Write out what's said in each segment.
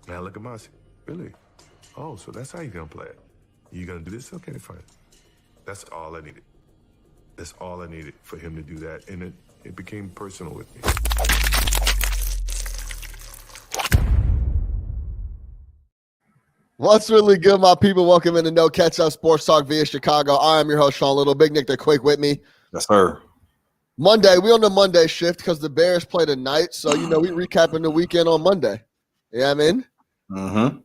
Now look at Mossy. Really? Oh, so that's how you're going to play it. You going to do this? Okay, fine. That's all I needed. That's all I needed for him to do that. And it became personal with me. What's really good, my people? Welcome into No Catch Up Sports Talk via Chicago. I am your host, Sean Little. Big Nick the Quick with me. Yes, sir. Monday, we on the Monday shift because the Bears play tonight. So, we recapping the weekend on Monday. Yeah, I mean? Mm-hmm.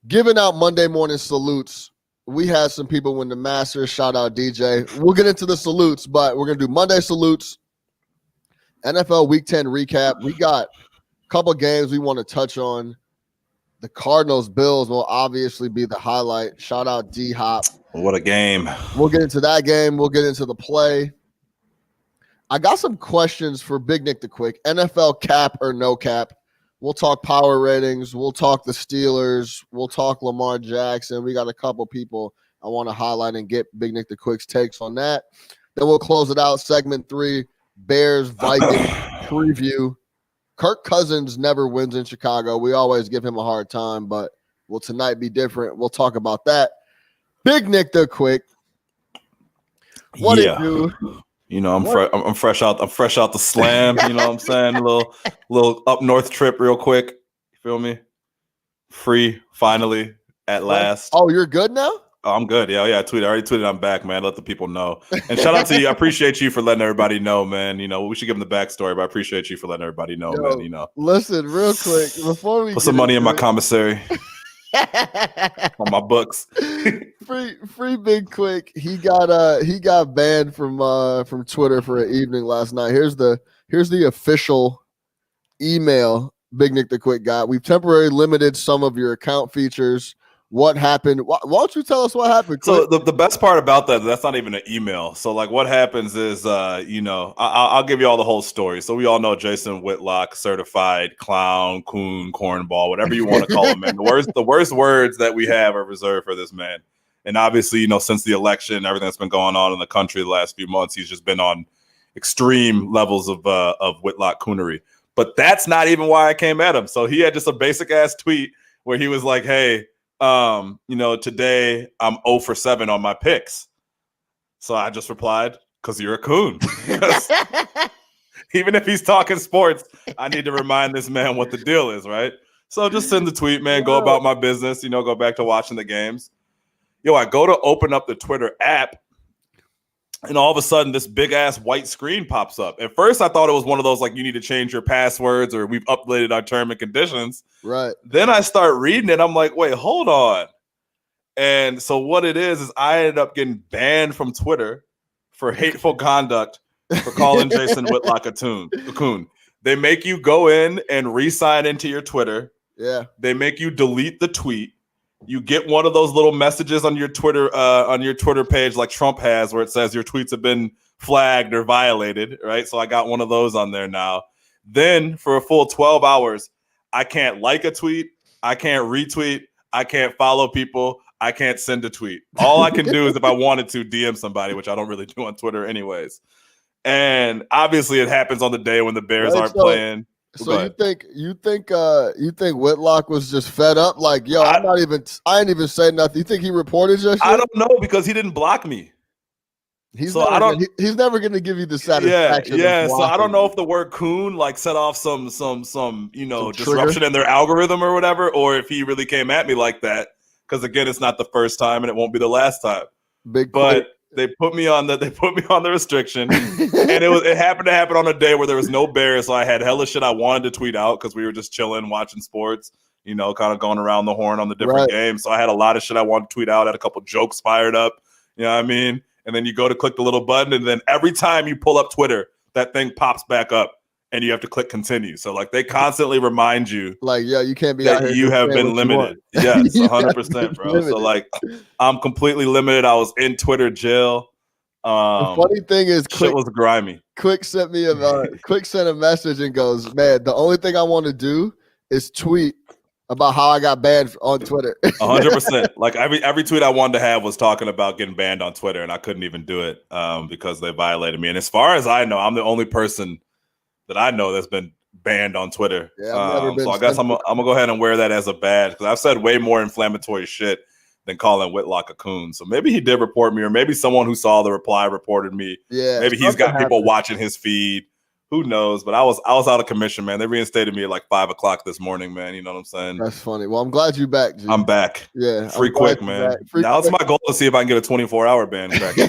Giving out Monday morning salutes. We had some people win the Masters. Shout out DJ. We'll get into the salutes, but we're going to do Monday salutes, NFL Week 10 recap. We got a couple games we want to touch on. The Cardinals Bills will obviously be the highlight. Shout out D Hop. What a game. We'll get into that game. We'll get into the play. I got some questions for Big Nick the Quick. NFL cap or no cap? We'll talk power ratings. We'll talk the Steelers. We'll talk Lamar Jackson. We got a couple people I want to highlight and get Big Nick the Quick's takes on that. Then we'll close it out. Segment 3, Bears Vikings preview. Kirk Cousins never wins in Chicago. We always give him a hard time, but will tonight be different? We'll talk about that. Big Nick the Quick. What it do? I'm fresh out the slam. You know what I'm saying? A little up north trip real quick. You feel me? Free finally at last. Oh, you're good now? Oh, I'm good. Yeah. I already tweeted I'm back, man. Let the people know. And shout out to you. I appreciate you for letting everybody know, man. We should give them the backstory, but I appreciate you for letting everybody know, man. Listen, real quick, before we put some money in my commissary. On my books. free Big Quick. He got banned from Twitter for an evening last night. Here's the official email Big Nick the Quick got. We've temporarily limited some of your account features. What happened? Why don't you tell us what happened? Quick? So the best part about that's not even an email. So like what happens is, I'll give you all the whole story. So we all know Jason Whitlock, certified clown, coon, cornball, whatever you want to call him, man. The worst words that we have are reserved for this man. And obviously, since the election, everything that's been going on in the country the last few months, he's just been on extreme levels of Whitlock coonery. But that's not even why I came at him. So he had just a basic ass tweet where he was like, hey, today I'm 0 for 7 on my picks. So I just replied, because you're a coon. Even if he's talking sports, I need to remind this man what the deal is, right? So just send the tweet, man. Go about my business, go back to watching the games. I go to open up the Twitter app, and all of a sudden this big ass white screen pops up. At first I thought it was one of those like you need to change your passwords or we've updated our term and conditions. Right. Then I start reading it. I'm like, wait, hold on. And so what it is I ended up getting banned from Twitter for hateful conduct for calling Jason Whitlock a coon. They make you go in and re-sign into your Twitter. Yeah. They make you delete the tweet. You get one of those little messages on your Twitter page like Trump has where it says your tweets have been flagged or violated, right? So I got one of those on there now. Then for a full 12 hours, I can't like a tweet. I can't retweet. I can't follow people. I can't send a tweet. All I can do is if I wanted to DM somebody, which I don't really do on Twitter anyways. And obviously it happens on the day when the Bears aren't playing. So you think Whitlock was just fed up? Like, yo, I ain't even saying nothing. You think he reported your shit? I don't know because he didn't block me. He's never going to give you the satisfaction. Yeah. So I don't know if the word coon like set off some disruption in their algorithm or whatever, or if he really came at me like that. Because again, it's not the first time and it won't be the last time. They put me on the restriction, and it happened to happen on a day where there was no Bears, so I had hella shit I wanted to tweet out because we were just chilling, watching sports, kind of going around the horn on the different games. So I had a lot of shit I wanted to tweet out, had a couple jokes fired up, you know what I mean? And then you go to click the little button, and then every time you pull up Twitter, that thing pops back up, and you have to click continue. So like they constantly remind you, like, yeah, you can't be that out here you have been limited. Yes, 100%, bro. Limited. So like, I'm completely limited. I was in Twitter jail. The funny thing is, shit was grimy. Quick sent a message and goes, man, the only thing I want to do is tweet about how I got banned on Twitter. 100%. Like every tweet I wanted to have was talking about getting banned on Twitter, and I couldn't even do it because they violated me. And as far as I know, I'm the only person that I know that's been banned on Twitter. Yeah, I've never been so I guess I'm gonna go ahead and wear that as a badge because I've said way more inflammatory shit than calling Whitlock a coon. So maybe he did report me, or maybe someone who saw the reply reported me. Yeah, maybe he's got people watching his feed. Who knows? But I was out of commission, man. They reinstated me at like 5 o'clock this morning, man. You know what I'm saying? That's funny. Well, I'm glad you're back, G. I'm back. Yeah, free quick, man. Now it's my goal to see if I can get a 24-hour ban crack. You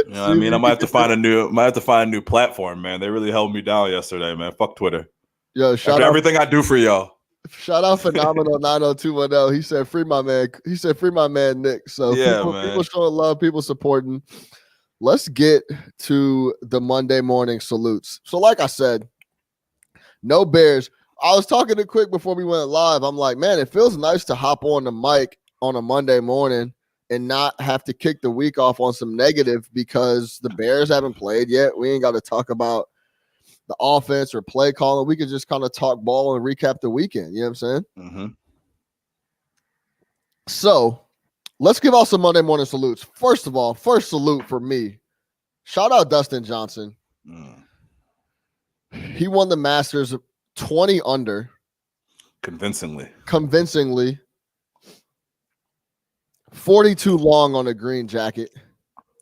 know what I mean? I might have to find a new platform, man. They really held me down yesterday, man. Fuck Twitter. Yo, shout out everything I do for y'all. Shout out Phenomenal 90210. He said free my man. He said free my man Nick. So yeah, people showing love, people supporting. Let's get to the Monday morning salutes. So like I said, no Bears. I was talking to Quick before we went live. I'm like, man, it feels nice to hop on the mic on a Monday morning and not have to kick the week off on some negative because the Bears haven't played yet. We ain't got to talk about the offense or play calling. We could just kind of talk ball and recap the weekend. You know what I'm saying? Mm-hmm. So let's give out some Monday morning salutes. First of all, first salute for me. Shout out Dustin Johnson. He won the Masters 20 under. Convincingly. 42 long on a green jacket.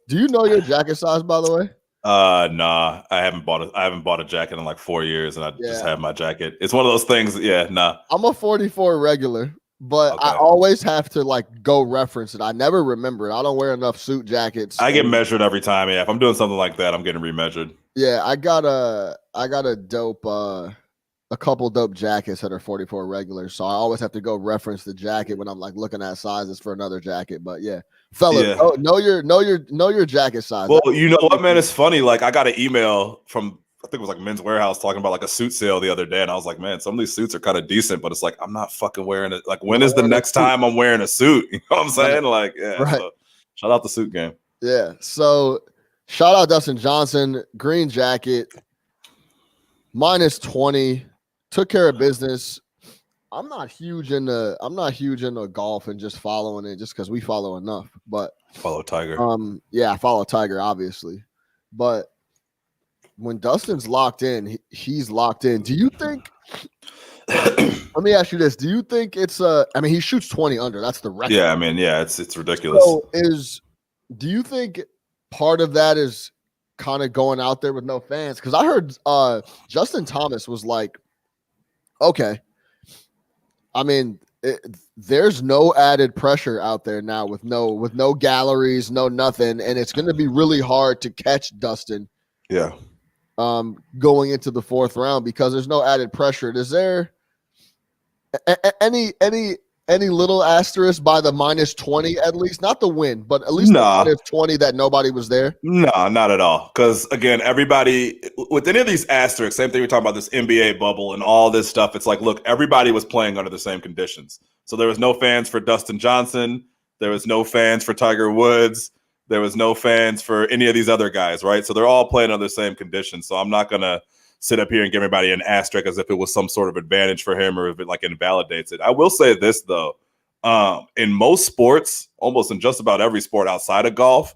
Do you know your jacket size, by the way? Nah. I haven't bought a jacket in like 4 years, and I just have my jacket. It's one of those things. Yeah, nah. I'm a 44 regular. But okay. I always have to like go reference it. I never remember it. I don't wear enough suit jackets. I get measured every time. Yeah, if I'm doing something like that, I'm getting remeasured. Yeah, I got a dope a couple dope jackets that are 44 regulars. So I always have to go reference the jacket when I'm like looking at sizes for another jacket. But yeah, fellas, know your jacket size. Well, you know what, man? It's funny. Like I got an email from I think it was like Men's Warehouse talking about like a suit sale the other day. And I was like, man, some of these suits are kind of decent, but it's like, I'm not fucking wearing it. Like, when is the next time I'm wearing a suit? You know what I'm saying? Like, yeah. Right. So, shout out the suit game. Yeah. So shout out Dustin Johnson, green jacket, -20, took care of business. I'm not huge into golf and just following it just because we follow enough, but follow Tiger. Yeah, I follow Tiger, obviously. But when Dustin's locked in, he's locked in. Do you think let me ask you this. Do you think it's I mean, he shoots 20 under. That's the record. Yeah, I mean, yeah, it's ridiculous. So do you think part of that is kind of going out there with no fans? Because I heard Justin Thomas was like, okay, I mean, there's no added pressure out there now with no galleries, no nothing, and it's going to be really hard to catch Dustin. Yeah. Going into the fourth round because there's no added pressure. Is there any little asterisk by the -20 at least? Not the win, but at least the -20 that nobody was there? No, not at all. Because again, everybody with any of these asterisks, same thing we're talking about this NBA bubble and all this stuff. It's like, look, everybody was playing under the same conditions. So there was no fans for Dustin Johnson. There was no fans for Tiger Woods. There was no fans for any of these other guys, right? So they're all playing under the same conditions. So I'm not going to sit up here and give everybody an asterisk as if it was some sort of advantage for him or if it like invalidates it. I will say this, though. In most sports, almost in just about every sport outside of golf,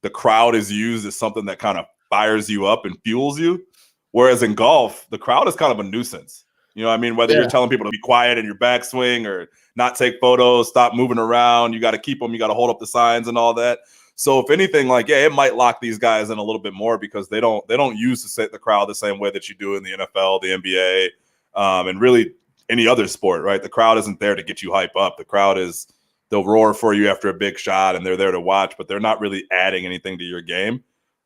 the crowd is used as something that kind of fires you up and fuels you. Whereas in golf, the crowd is kind of a nuisance. You know what I mean? Whether you're telling people to be quiet in your backswing or not take photos, stop moving around, you got to keep them, you got to hold up the signs and all that. So if anything, like, yeah, it might lock these guys in a little bit more because they don't use the crowd the same way that you do in the NFL, the NBA, and really any other sport, right? The crowd isn't there to get you hype up. The crowd they'll roar for you after a big shot and they're there to watch, but they're not really adding anything to your game.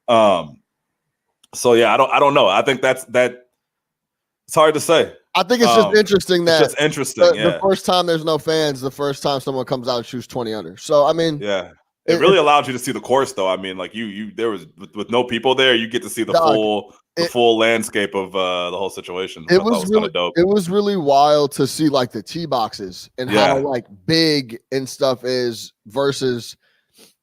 So yeah, I don't know. I think that it's hard to say. I think it's just interesting that it's just interesting. The first time there's no fans, the first time someone comes out and shoots 20 under. So I mean, yeah. It really allowed you to see the course, though. I mean, like there was with no people there, you get to see the full landscape of the whole situation. It was really dope. It was really wild to see like the tee boxes and how like big and stuff is versus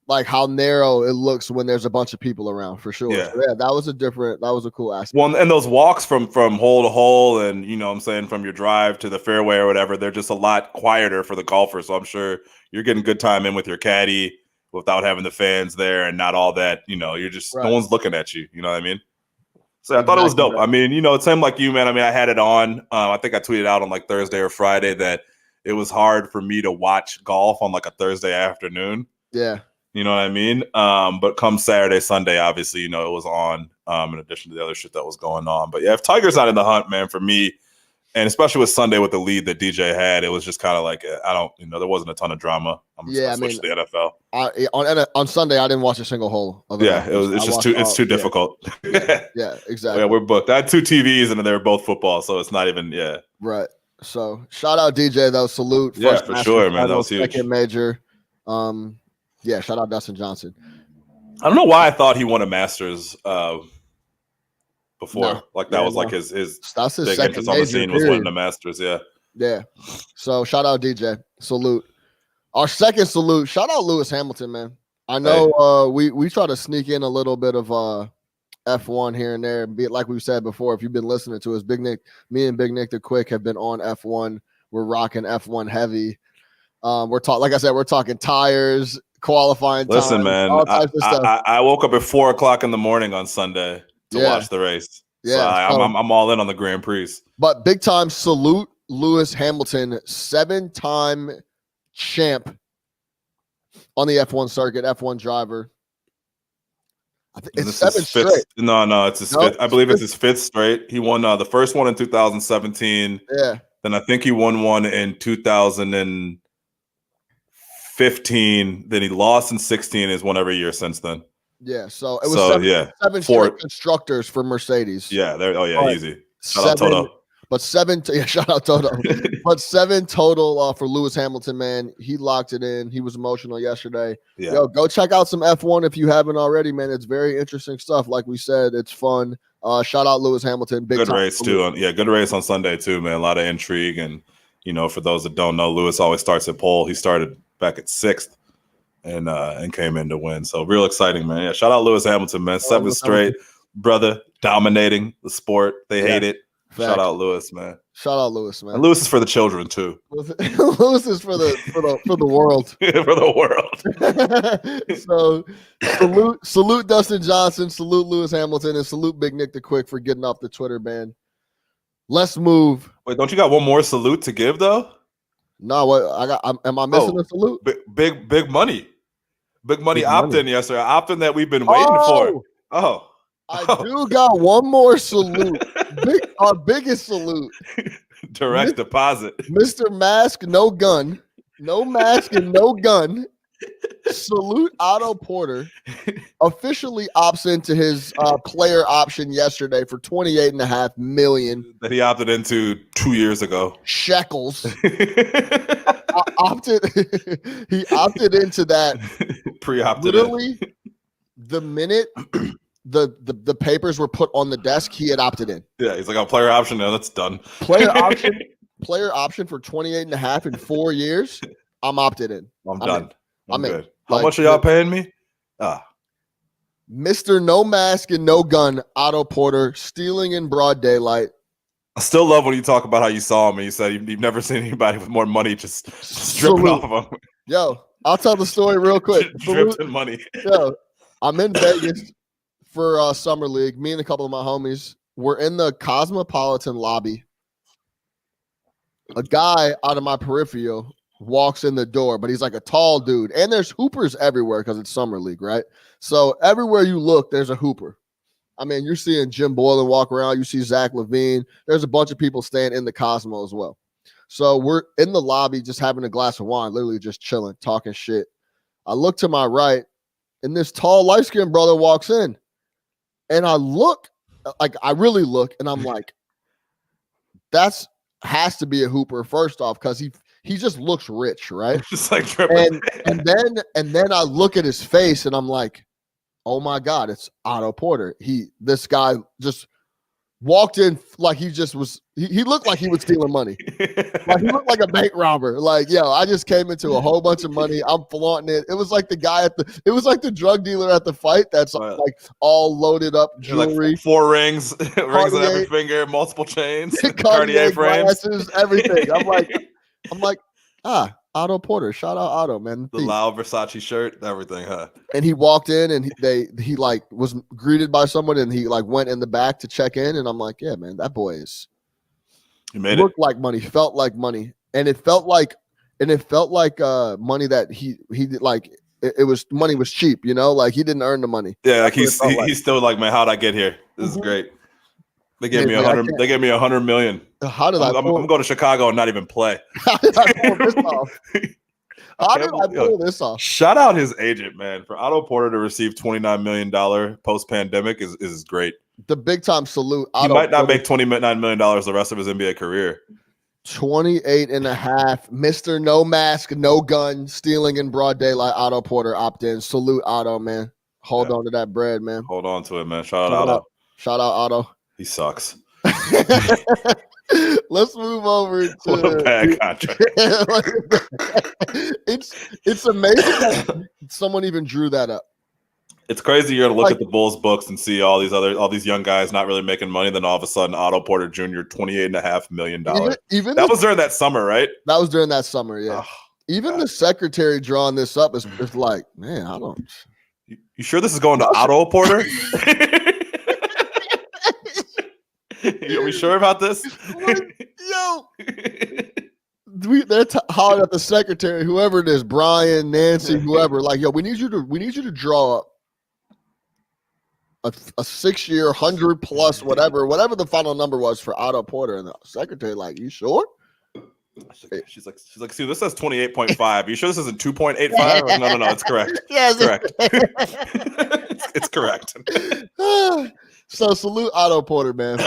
like how narrow it looks when there's a bunch of people around for sure. Yeah, so, that was a cool aspect. Well, and those walks from hole to hole and, you know what I'm saying, from your drive to the fairway or whatever, they're just a lot quieter for the golfer. So I'm sure you're getting good time in with your caddy without having the fans there and not all that, you know, you're just, no one's looking at you. You know what I mean? So I thought it was dope. I mean, it seemed like you, man. I mean, I had it on. I think I tweeted out on like Thursday or Friday that it was hard for me to watch golf on like a Thursday afternoon. Yeah. You know what I mean? But come Saturday, Sunday, obviously, it was on in addition to the other shit that was going on. But yeah, if Tiger's not in the hunt, man, for me, and especially with Sunday with the lead that DJ had, it was just kind of like, there wasn't a ton of drama. I'm just going to switch to the NFL. On Sunday, I didn't watch a single hole. It's too difficult. Yeah, exactly. Yeah, we're booked. I had 2 TVs and they were both football, so it's not even, Right. So shout out DJ, though. Salute. Yeah, for sure, man. That was huge. Second major. Shout out Dustin Johnson. I don't know why I thought he won a Masters before. That was like his that's his big entrance on the scene was winning the Masters. Yeah. So shout out DJ. Salute. Our second salute. Shout out Lewis Hamilton, man. I know we try to sneak in a little bit of F1 here and there. Be it like we said before, if you've been listening to us, me and Big Nick the Quick have been on F1. We're rocking F1 heavy. We're talking tires, qualifying. Listen, man, all types of stuff. I woke up at 4:00 in the morning on Sunday to watch the race. Yeah, so I'm all in on the Grand Prix. But big time salute Lewis Hamilton, 7-time champ on the F1 circuit, F1 driver. I think it's 7 straight. No, it's his fifth. I believe it's his 5th straight. He won the first one in 2017. Yeah. Then I think he won one in 2015. Then he lost in 16. He's won every year since then. Yeah, so it was seven straight constructors for Mercedes. Yeah, easy. Shout out Toto. But shout out Toto. But 7 total for Lewis Hamilton, man. He locked it in. He was emotional yesterday. Yeah. Yo, go check out some F1 if you haven't already, man. It's very interesting stuff. Like we said, it's fun. Shout out Lewis Hamilton. Good race too. Good race on Sunday too, man. A lot of intrigue, and for those that don't know, Lewis always starts at pole. He started back at 6th. And came in to win. So real exciting, man. Yeah, shout out Lewis Hamilton, man. 7 straight, brother, dominating the sport. They hate it. Fact. Shout out Lewis, man. Shout out Lewis, man. And Lewis is for the children too. Lewis is for the world. For the world. So salute Dustin Johnson, salute Lewis Hamilton, and salute Big Nick the Quick for getting off the Twitter ban. Let's move. Wait, don't you got one more salute to give though? No, what am I missing a salute? Big money. Big money opt-in yesterday. Opt-in that we've been waiting for. I do got one more salute. Our biggest salute. Direct deposit. Mr. Mask, no gun. No mask and no gun. Salute Otto Porter. Officially opts into his player option yesterday for $28.5 million. That he opted into 2 years ago. Shekels. He opted into that. Pre-opted. Literally, the minute the papers were put on the desk, he had opted in. Yeah, he's like, "Oh, player option, now that's done." Player option for $28.5 in 4 years. I'm opted in. I'm done. I'm good. In. How much are y'all paying me? Mr. No Mask and No Gun, Otto Porter, stealing in broad daylight. I still love when you talk about how you saw him and you said you've never seen anybody with more money just stripping off of him. Yo, I'll tell the story real quick. Dripped in money. Yo, I'm in Vegas for Summer League. Me and a couple of my homies were in the Cosmopolitan lobby. A guy out of my peripheral walks in the door, but he's like a tall dude. And there's hoopers everywhere because it's Summer League, right? So everywhere you look, there's a hooper. I mean, you're seeing Jim Boylan walk around. You see Zach LaVine. There's a bunch of people staying in the Cosmo as well. So we're in the lobby just having a glass of wine, literally just chilling, talking shit. I look to my right, and this tall, light-skinned brother walks in. And I look, like I really look, and I'm like, that's has to be a hooper, first off, because he just looks rich, right? Just like tripping. And then I look at his face, and I'm like, oh my God, it's Otto Porter. This guy just walked in like he just was. He looked like he was stealing money. Like he looked like a bank robber. Like, yo, I just came into a whole bunch of money. I'm flaunting it. It was like the guy it was like the drug dealer at the fight that's like all loaded up jewelry, like 4 rings, rings on every finger, multiple chains, Cartier frames, glasses, everything. I'm like, Otto Porter. Shout out Otto, man. The loud Versace shirt, everything, huh? And he walked in and he like was greeted by someone and he like went in the back to check in. And I'm like, yeah, man, that boy he made looked like money, felt like money. And it felt like money that he did like it was money was cheap, you know, like he didn't earn the money. Yeah, like he's still like, man, how'd I get here? This is great. They gave me $100. They gave me $100 million. How did I'm going to Chicago and not even play. How did I pull this off? How did I pull this off? Shout out his agent, man. For Otto Porter to receive $29 million post-pandemic is great. The big time salute. He might not make $29 million the rest of his NBA career. 28 and a half. Mr. No mask, no gun, stealing in broad daylight. Otto Porter opt in. Salute Otto, man. Hold on to that bread, man. Hold on to it, man. Shout out Otto. Shout out Otto. He sucks. Let's move over to what a bad contract. It's amazing that someone even drew that up. It's crazy. You're gonna look at the Bulls books and see all these young guys not really making money. Then all of a sudden, Otto Porter Jr. $28.5 million. Even that was during that summer, right? That was during that summer, yeah. Oh, even God. The secretary drawing this up is like, man, I don't. You sure this is going to Otto Porter? Are we sure about this? Yo, they're hollering at the secretary, whoever it is, Brian, Nancy, whoever. Like, yo, we need you to draw up a 6-year, 100+ whatever the final number was for Otto Porter. And the secretary, like, you sure? She's like, see, this says 28.5. You sure this isn't 2.85? No, it's correct. Yeah, it's correct. It's correct. So salute Otto Porter, man.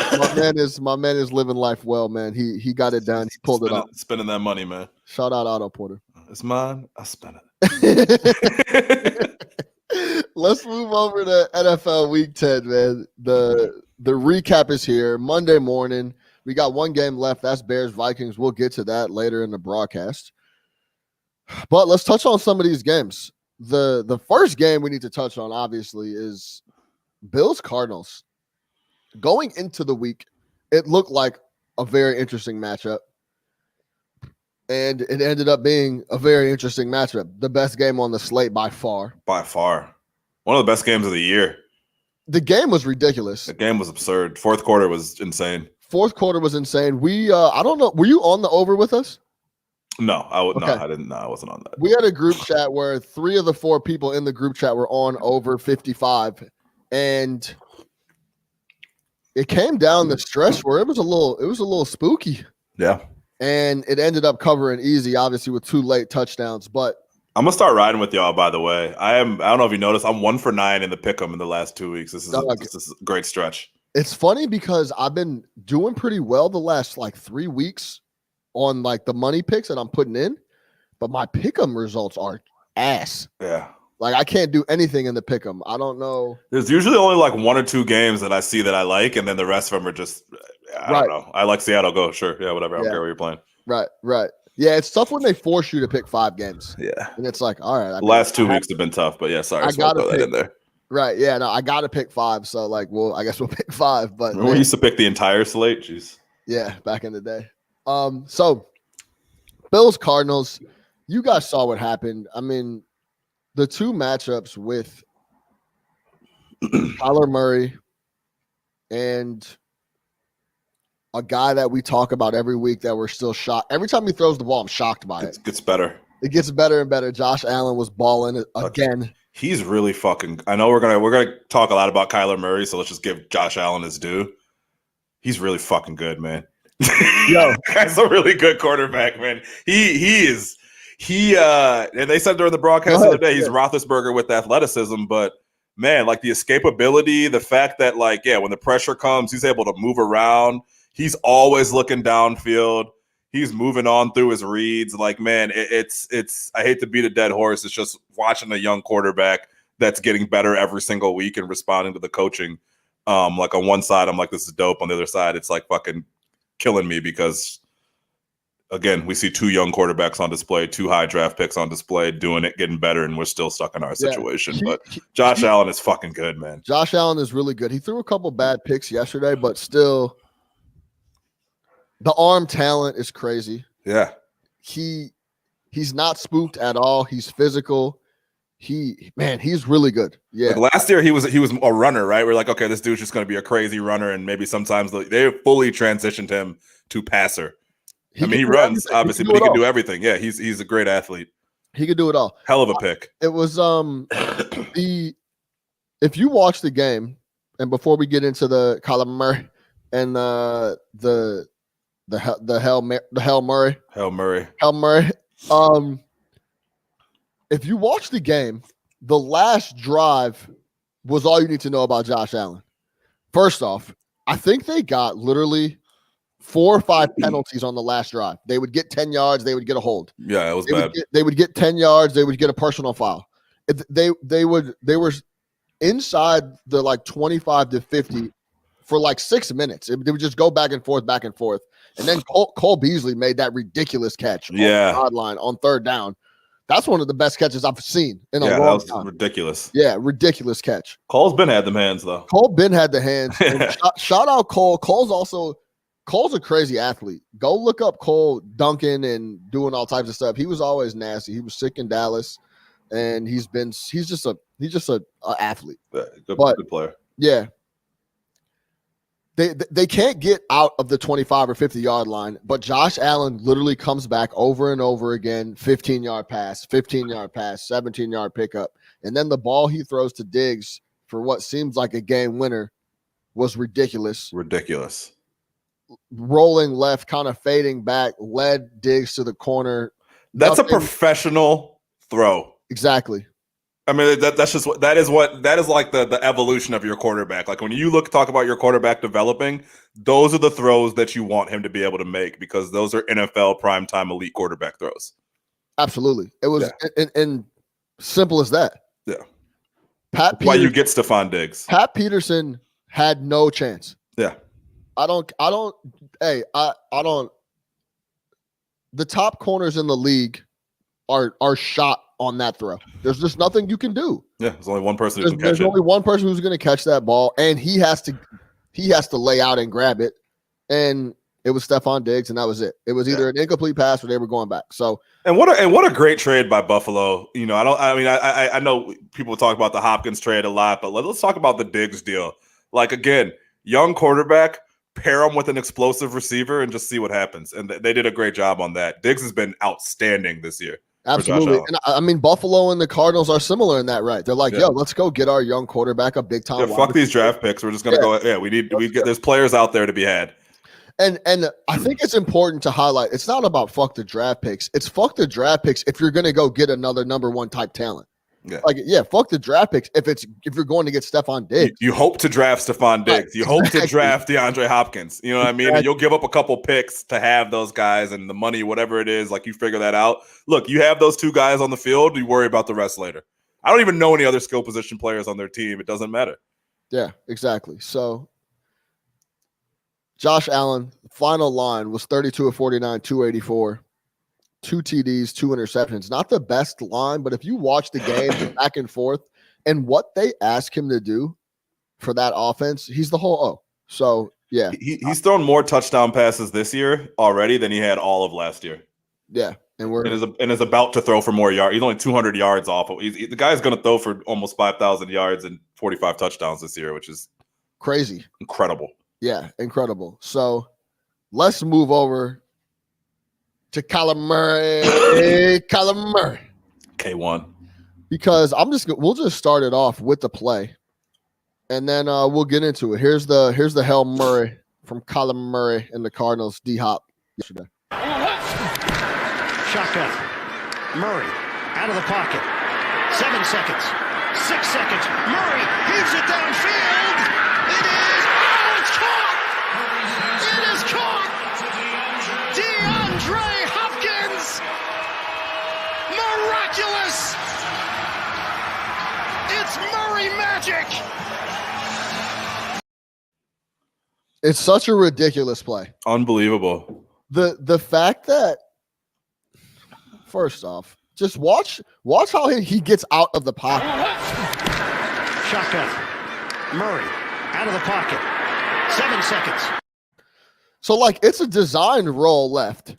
My man is living life well, man. He got it done. He pulled it off. Spending that money, man. Shout out Otto Porter. It's mine. I spent it. Let's move over to NFL Week 10, man. The recap is here. Monday morning. We got one game left. That's Bears Vikings. We'll get to that later in the broadcast. But let's touch on some of these games. The first game we need to touch on, obviously, is Bills Cardinals. Going into the week, it looked like a very interesting matchup. And it ended up being a very interesting matchup. The best game on the slate by far. By far. One of the best games of the year. The game was ridiculous. The game was absurd. Fourth quarter was insane. Fourth quarter was insane. We I don't know. Were you on the over with us? No, I didn't. No, I wasn't on that. We had a group chat where 3 of the 4 people in the group chat were on over 55. And it came down the stretch where it was a little spooky. Yeah. And it ended up covering easy, obviously, with 2 late touchdowns. But I'm gonna start riding with y'all, by the way. I don't know if you noticed, I'm 1 for 9 in the pick'em in the last 2 weeks. This is a great stretch. It's funny because I've been doing pretty well the last 3 weeks on the money picks that I'm putting in, but my pick'em results are ass. Yeah. I can't do anything in the pick'em. I don't know. There's usually only 1 or 2 games that I see that I like, and then the rest of them are just I don't know. I like Seattle. Go, sure. Yeah, whatever. I don't care what you're playing. Right. Yeah, it's tough when they force you to pick 5 games. Yeah. And it's all right. The last 2 weeks have been tough, but yeah, sorry. I got to throw that in there. Right. Yeah. No, I got to pick 5. So I guess we'll pick 5. But we used to pick the entire slate. Jeez. Yeah, back in the day. So Bills Cardinals, you guys saw what happened. I mean, the 2 matchups with Kyler Murray and a guy that we talk about every week that we're still shocked. Every time he throws the ball, I'm shocked by it. It gets better. It gets better and better. Josh Allen was balling again. He's really fucking. I know we're gonna talk a lot about Kyler Murray, so let's just give Josh Allen his due. He's really fucking good, man. Yo, guy's a really good quarterback, man. He is. And they said during the broadcast the other day, he's Roethlisberger with athleticism, but man, the escapability, the fact that when the pressure comes, he's able to move around. He's always looking downfield. He's moving on through his reads. Man, it's. I hate to beat a dead horse. It's just watching a young quarterback that's getting better every single week and responding to the coaching. On one side, I'm like, this is dope. On the other side, it's fucking killing me because, again, we see 2 young quarterbacks on display, 2 high draft picks on display, doing it, getting better, and we're still stuck in our situation. But Josh Allen is fucking good, man. Josh Allen is really good. He threw a couple bad picks yesterday, but still. The arm talent is crazy. Yeah. He's not spooked at all. He's physical. He's really good. Yeah. Like last year he was a runner, right? We're like, okay, this dude's just going to be a crazy runner, and maybe sometimes they fully transitioned him to passer. He runs obviously, but he can do everything. Yeah, he's a great athlete. He could do it all. Hell of a pick. It was if you watch the game, and before we get into the Kyler Murray and the Hail Murray. If you watch the game, the last drive was all you need to know about Josh Allen. First off, I think they got literally 4 or 5 penalties on the last drive. They would get 10 yards, they would get a hold. Yeah, it was bad. They would get 10 yards, they would get a personal foul. They were inside the like 25 to 50 for like 6 minutes. They would just go back and forth. And then Cole Beasley made that ridiculous catch on the sideline on 3rd down. That's one of the best catches I've seen in a long time. Yeah, ridiculous. Yeah, ridiculous catch. Cole's been had them hands, though. Shout out Cole. Cole's a crazy athlete. Go look up Cole dunking and doing all types of stuff. He was always nasty. He was sick in Dallas, and he's just a athlete. Yeah, good player. Yeah. They can't get out of the 25 or 50-yard line, but Josh Allen literally comes back over and over again, 15-yard pass, 17-yard pickup. And then the ball he throws to Diggs for what seems like a game winner was ridiculous. Ridiculous. Rolling left, kind of fading back, led Diggs to the corner. That's a professional throw. Exactly. I mean, that is like the evolution of your quarterback. Like when you talk about your quarterback developing, those are the throws that you want him to be able to make because those are NFL primetime elite quarterback throws. Absolutely. It was and simple as that. Yeah. Why you get Stephon Diggs. Pat Peterson had no chance. Yeah. The top corners in the league are shot on that throw. There's just nothing you can do. Yeah, there's only one person who can catch it. There's only one person who's going to catch that ball, and he has to lay out and grab it. And it was Stephon Diggs, and that was it. It was either an incomplete pass or they were going back. So and what a great trade by Buffalo. You know, I know people talk about the Hopkins trade a lot, but let's talk about the Diggs deal. Like again, young quarterback, pair him with an explosive receiver, and just see what happens. And they did a great job on that. Diggs has been outstanding this year. Absolutely. And I mean, Buffalo and the Cardinals are similar in that, right? They're like, yo, let's go get our young quarterback a big time. Yeah, fuck these draft picks. We're just going to go. Yeah, there's players out there to be had. And I think it's important to highlight, it's not about fuck the draft picks. It's fuck the draft picks if you're going to go get another number 1 type talent. Yeah. Fuck the draft picks if you're going to get Stephon Diggs. You hope to draft Stephon Diggs. You hope to draft DeAndre Hopkins. You know what I mean? Exactly. And you'll give up a couple picks to have those guys and the money, whatever it is. Like you figure that out. Look, you have those 2 guys on the field. You worry about the rest later. I don't even know any other skill position players on their team. It doesn't matter. Yeah, exactly. So Josh Allen, final line was 32 of 49, 284. 2 TDs, 2 interceptions. Not the best line, but if you watch the game back and forth and what they ask him to do for that offense, he's the whole O. So, yeah. He's thrown more touchdown passes this year already than he had all of last year. Yeah. And is about to throw for more yards. He's only 200 yards off. The guy's going to throw for almost 5,000 yards and 45 touchdowns this year, which is crazy. Incredible. Yeah, incredible. So, let's move over to Kyler Murray. K1. Because we'll just start it off with the play. And then we'll get into it. Here's the Hail Murray from Kyler Murray and the Cardinals D Hop yesterday. Shotgun. Murray out of the pocket. 7 seconds. 6 seconds. Murray heaves it downfield. It is. Oh, it's caught. It is caught. DeAndre Hopkins. Miraculous. It's Murray magic. It's such a ridiculous play. Unbelievable. The fact that, first off, just watch how he gets out of the pocket. Shotgun. Murray out of the pocket. 7 seconds. So, like, it's a designed roll left.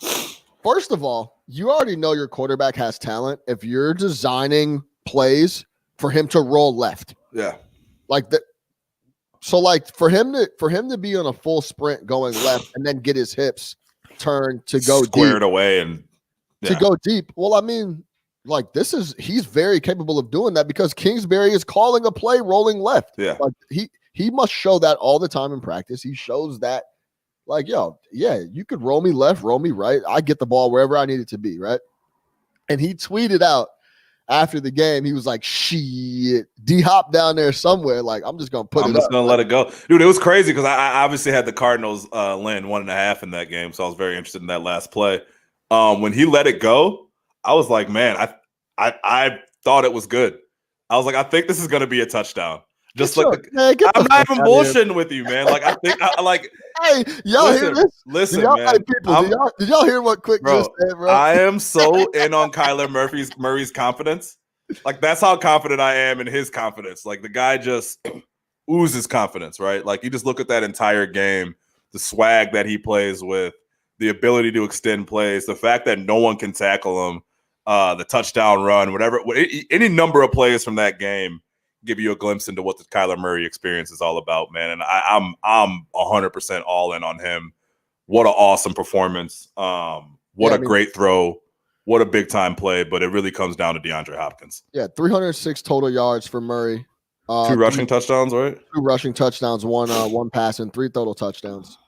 First of all, you already know your quarterback has talent if you're designing plays for him to roll left. Yeah. Like that. So like for him to be on a full sprint going left and then get his hips turned to go squared deep, away and to go deep. Well, I mean, like he's very capable of doing that because Kingsbury is calling a play rolling left. Yeah. Like he must show that all the time in practice. He shows that like, yo, yeah, you could roll me left, roll me right. I get the ball wherever I need it to be, right? And he tweeted out after the game, he was like, shit, D Hop down there somewhere. Like, I'm just going to put it up. I'm just going to let it go. Dude, it was crazy because I obviously had the Cardinals land 1.5 in that game, so I was very interested in that last play. When he let it go, I was like, man, I thought it was good. I was like, I think this is going to be a touchdown. Just like I'm not even bullshitting with you, man. Like I think Hey, y'all hear this? Listen, man. Hey, people, did y'all hear what Quick just said, bro? I am so in on Kyler Murray's confidence. Like that's how confident I am in his confidence. Like the guy just oozes confidence, right? Like you just look at that entire game, the swag that he plays with, the ability to extend plays, the fact that no one can tackle him, the touchdown run, whatever, any number of plays from that game give you a glimpse into what the Kyler Murray experience is all about, man. And I'm 100% all in on him. What an awesome performance. What a great throw. What a big time play. But it really comes down to DeAndre Hopkins. Yeah, 306 total yards for Murray. 2 rushing touchdowns, right? 2 rushing touchdowns, one pass, and 3 total touchdowns.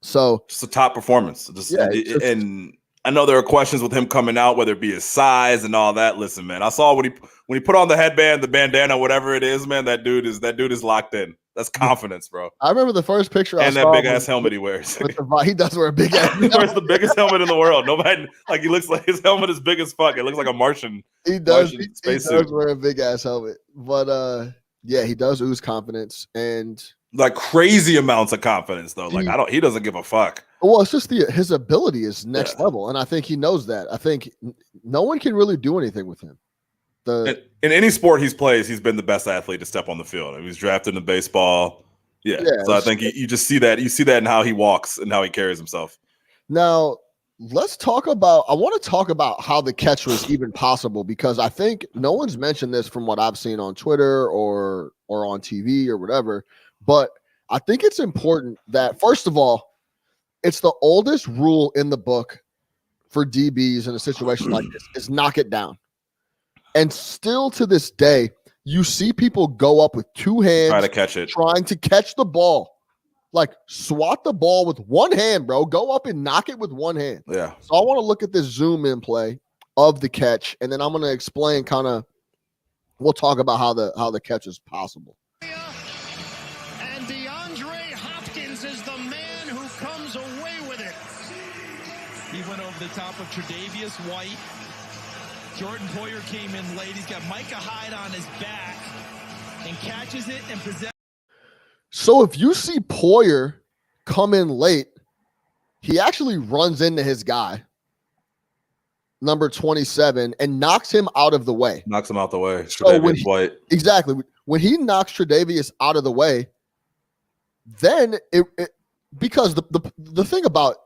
So just a top performance. And I know there are questions with him coming out, whether it be his size and all that. Listen, man, I saw when he put on the headband, the bandana, whatever it is, man. That dude is locked in. That's confidence, bro. I remember the first picture and that big ass helmet he wears. He does wear a big ass. He wears the biggest helmet in the world. Nobody he looks like his helmet is big as fuck. It looks like a Martian. He does. Martian he does wear a big ass helmet, but yeah, he does ooze confidence and like crazy amounts of confidence though. Like he doesn't give a fuck. Well, it's just his ability is next level, and I think he knows that. I think no one can really do anything with him. In any sport he's plays, he's been the best athlete to step on the field. He was drafted in baseball. Yeah. So I think you just see that. You see that in how he walks and how he carries himself. Now, let's talk about – I want to talk about how the catch was even possible because I think no one's mentioned this from what I've seen on Twitter or on TV or whatever, but I think it's important that, first of all, it's the oldest rule in the book for DBs in a situation like this is knock it down. And still to this day, you see people go up with 2 hands. Try to catch it. Trying to catch the ball. Like swat the ball with 1 hand, bro. Go up and knock it with 1 hand. Yeah. So I want to look at this zoom in play of the catch, and then I'm going to explain we'll talk about how the catch is possible. And DeAndre Hopkins is the man who comes away with it. He went over the top of Tre'Davious White. Jordan Poyer came in late. He's got Micah Hyde on his back and catches it and possesses. So if you see Poyer come in late, he actually runs into his guy, number 27, and knocks him out of the way. Knocks him out the way. So White. Exactly. When he knocks Tre'Davious out of the way, then because the thing about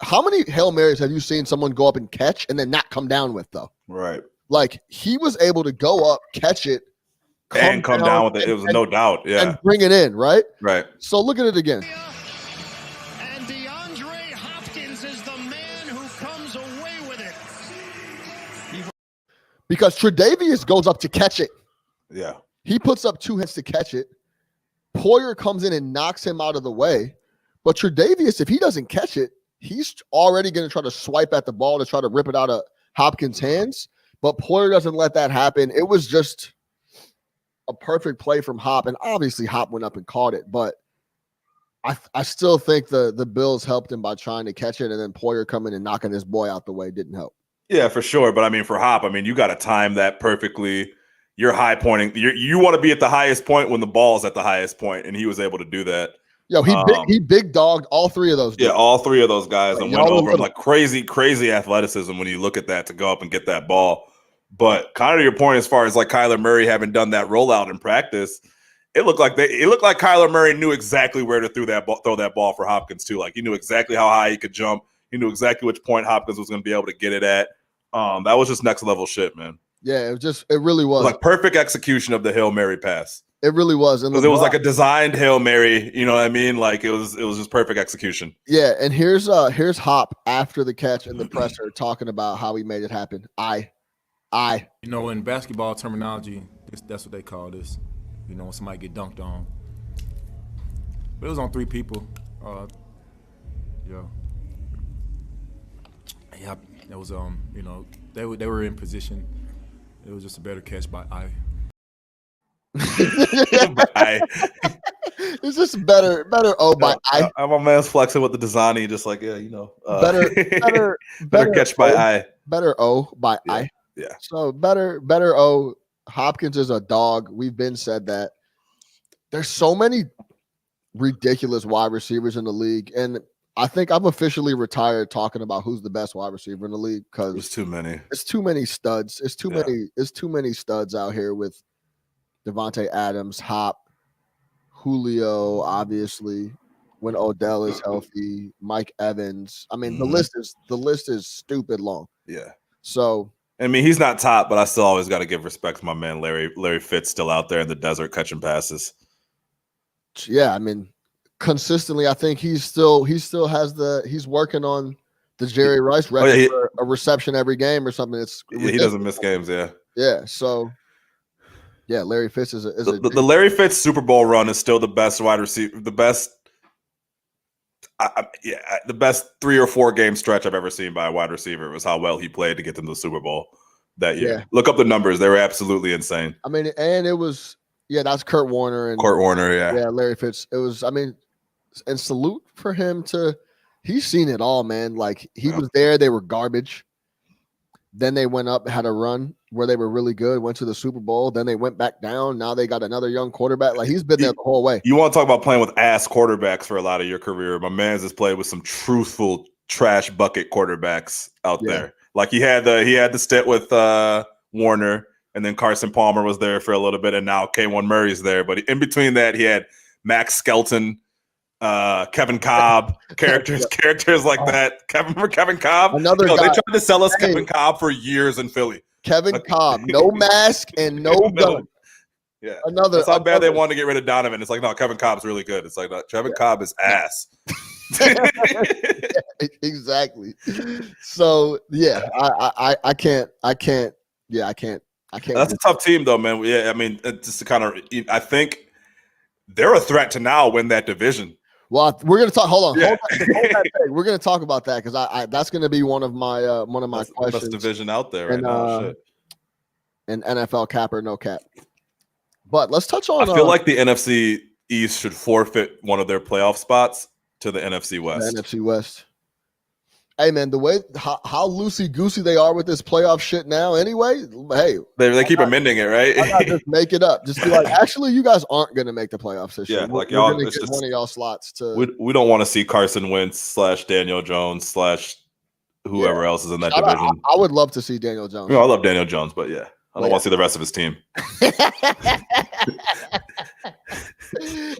how many Hail Marys have you seen someone go up and catch and then not come down with, though? Right. Like, he was able to go up, catch it, come down with it. It was no doubt. Yeah. And bring it in, right? Right. So look at it again. And DeAndre Hopkins is the man who comes away with it. Because Tre'Davious goes up to catch it. Yeah. He puts up 2 hands to catch it. Poyer comes in and knocks him out of the way. But Tre'Davious, if he doesn't catch it, he's already going to try to swipe at the ball to try to rip it out of Hopkins' hands. But Poyer doesn't let that happen. It was just a perfect play from Hop. And obviously Hop went up and caught it. But I still think the Bills helped him by trying to catch it. And then Poyer coming and knocking this boy out the way didn't help. Yeah, for sure. But I mean, for Hop, you got to time that perfectly. You're high pointing. You want to be at the highest point when the ball's at the highest point, and he was able to do that. Yo, he big dogged all 3 of those dudes. Yeah, all 3 of those guys and went over like crazy athleticism when you look at that to go up and get that ball. But kind of to your point, as far as like Kyler Murray having done that rollout in practice, it looked like Kyler Murray knew exactly where to throw that ball for Hopkins too. Like he knew exactly how high he could jump. He knew exactly which point Hopkins was going to be able to get it at. That was just next level shit, man. Yeah, it really was. Like perfect execution of the Hail Mary pass. It really was. Because it was like a designed Hail Mary, you know what I mean? Like it was just perfect execution. Yeah, and here's Hop after the catch in the presser talking about how he made it happen. I. You know, in basketball terminology, that's what they call this. You know, when somebody get dunked on. But it was on 3 people. Yeah, it was you know, they were in position. It was just a better catch by I. It's just better by I. My man's flexing with the design, just like, yeah, you know. Better catch by I. Better O by yeah. I. Yeah. So better O. Hopkins is a dog. We've been said that. There's so many ridiculous wide receivers in the league, and I think I've officially retired talking about who's the best wide receiver in the league because there's too many. It's too many studs. It's too many studs out here with Devontae Adams, Hop, Julio, obviously, when Odell is healthy, Mike Evans. I mean, the list is stupid long. Yeah. So I mean, he's not top, but I still always got to give respect to my man Larry Fitz, still out there in the desert catching passes. Yeah, I mean, consistently, I think he still has he's working on the Jerry Rice record for a reception every game or something. He doesn't miss games. Yeah. So yeah, Larry Fitz is the Larry Fitz Super Bowl run is still the best wide receiver, the best 3 or 4 game stretch I've ever seen by a wide receiver. Was how well he played to get them to the Super Bowl that year. Yeah. Look up the numbers; they were absolutely insane. I mean, and it was that's Kurt Warner, yeah, Larry Fitz. It was, I mean, and salute for him he's seen it all, man. Like he was there; they were garbage. Then they went up, had a run where they were really good, went to the Super Bowl. Then they went back down. Now they got another young quarterback. Like he's been there the whole way. You want to talk about playing with ass quarterbacks for a lot of your career? My man's has played with some truthful trash bucket quarterbacks out there. Like he had the stint with Warner, and then Carson Palmer was there for a little bit, and now K1 Murray's there. But in between that, he had Max Skelton, Kevin Cobb, characters like that. Kevin Cobb. Another guy. They tried to sell us Kevin Cobb for years in Philly. Kevin Cobb, no mask and no gun. Yeah, that's how bad they wanted to get rid of Donovan. It's like, no, Kevin Cobb's really good. It's like, no, Kevin Cobb is ass. Exactly. So yeah, I can't. That's a tough team, though, man. Yeah, I mean, just to kind of, I think they're a threat to now win that division. Well, we're gonna talk. Hold on. We're gonna talk about that because I that's gonna be one of my questions. Best division out there right now. And NFL cap or no cap. But let's touch on. I feel like the NFC East should forfeit one of their playoff spots to the NFC West. The NFC West. Hey man, the way how loosey goosey they are with this playoff shit now. Anyway, hey, they keep amending it, right? Just make it up. Just be like, actually, you guys aren't going to make the playoffs this year. Yeah, like we're y'all, going to get one of y'all slots to. We don't want to see Carson Wentz / Daniel Jones / whoever else is in that division. I would love to see Daniel Jones. I love Daniel Jones, but yeah, I don't want to see the rest of his team.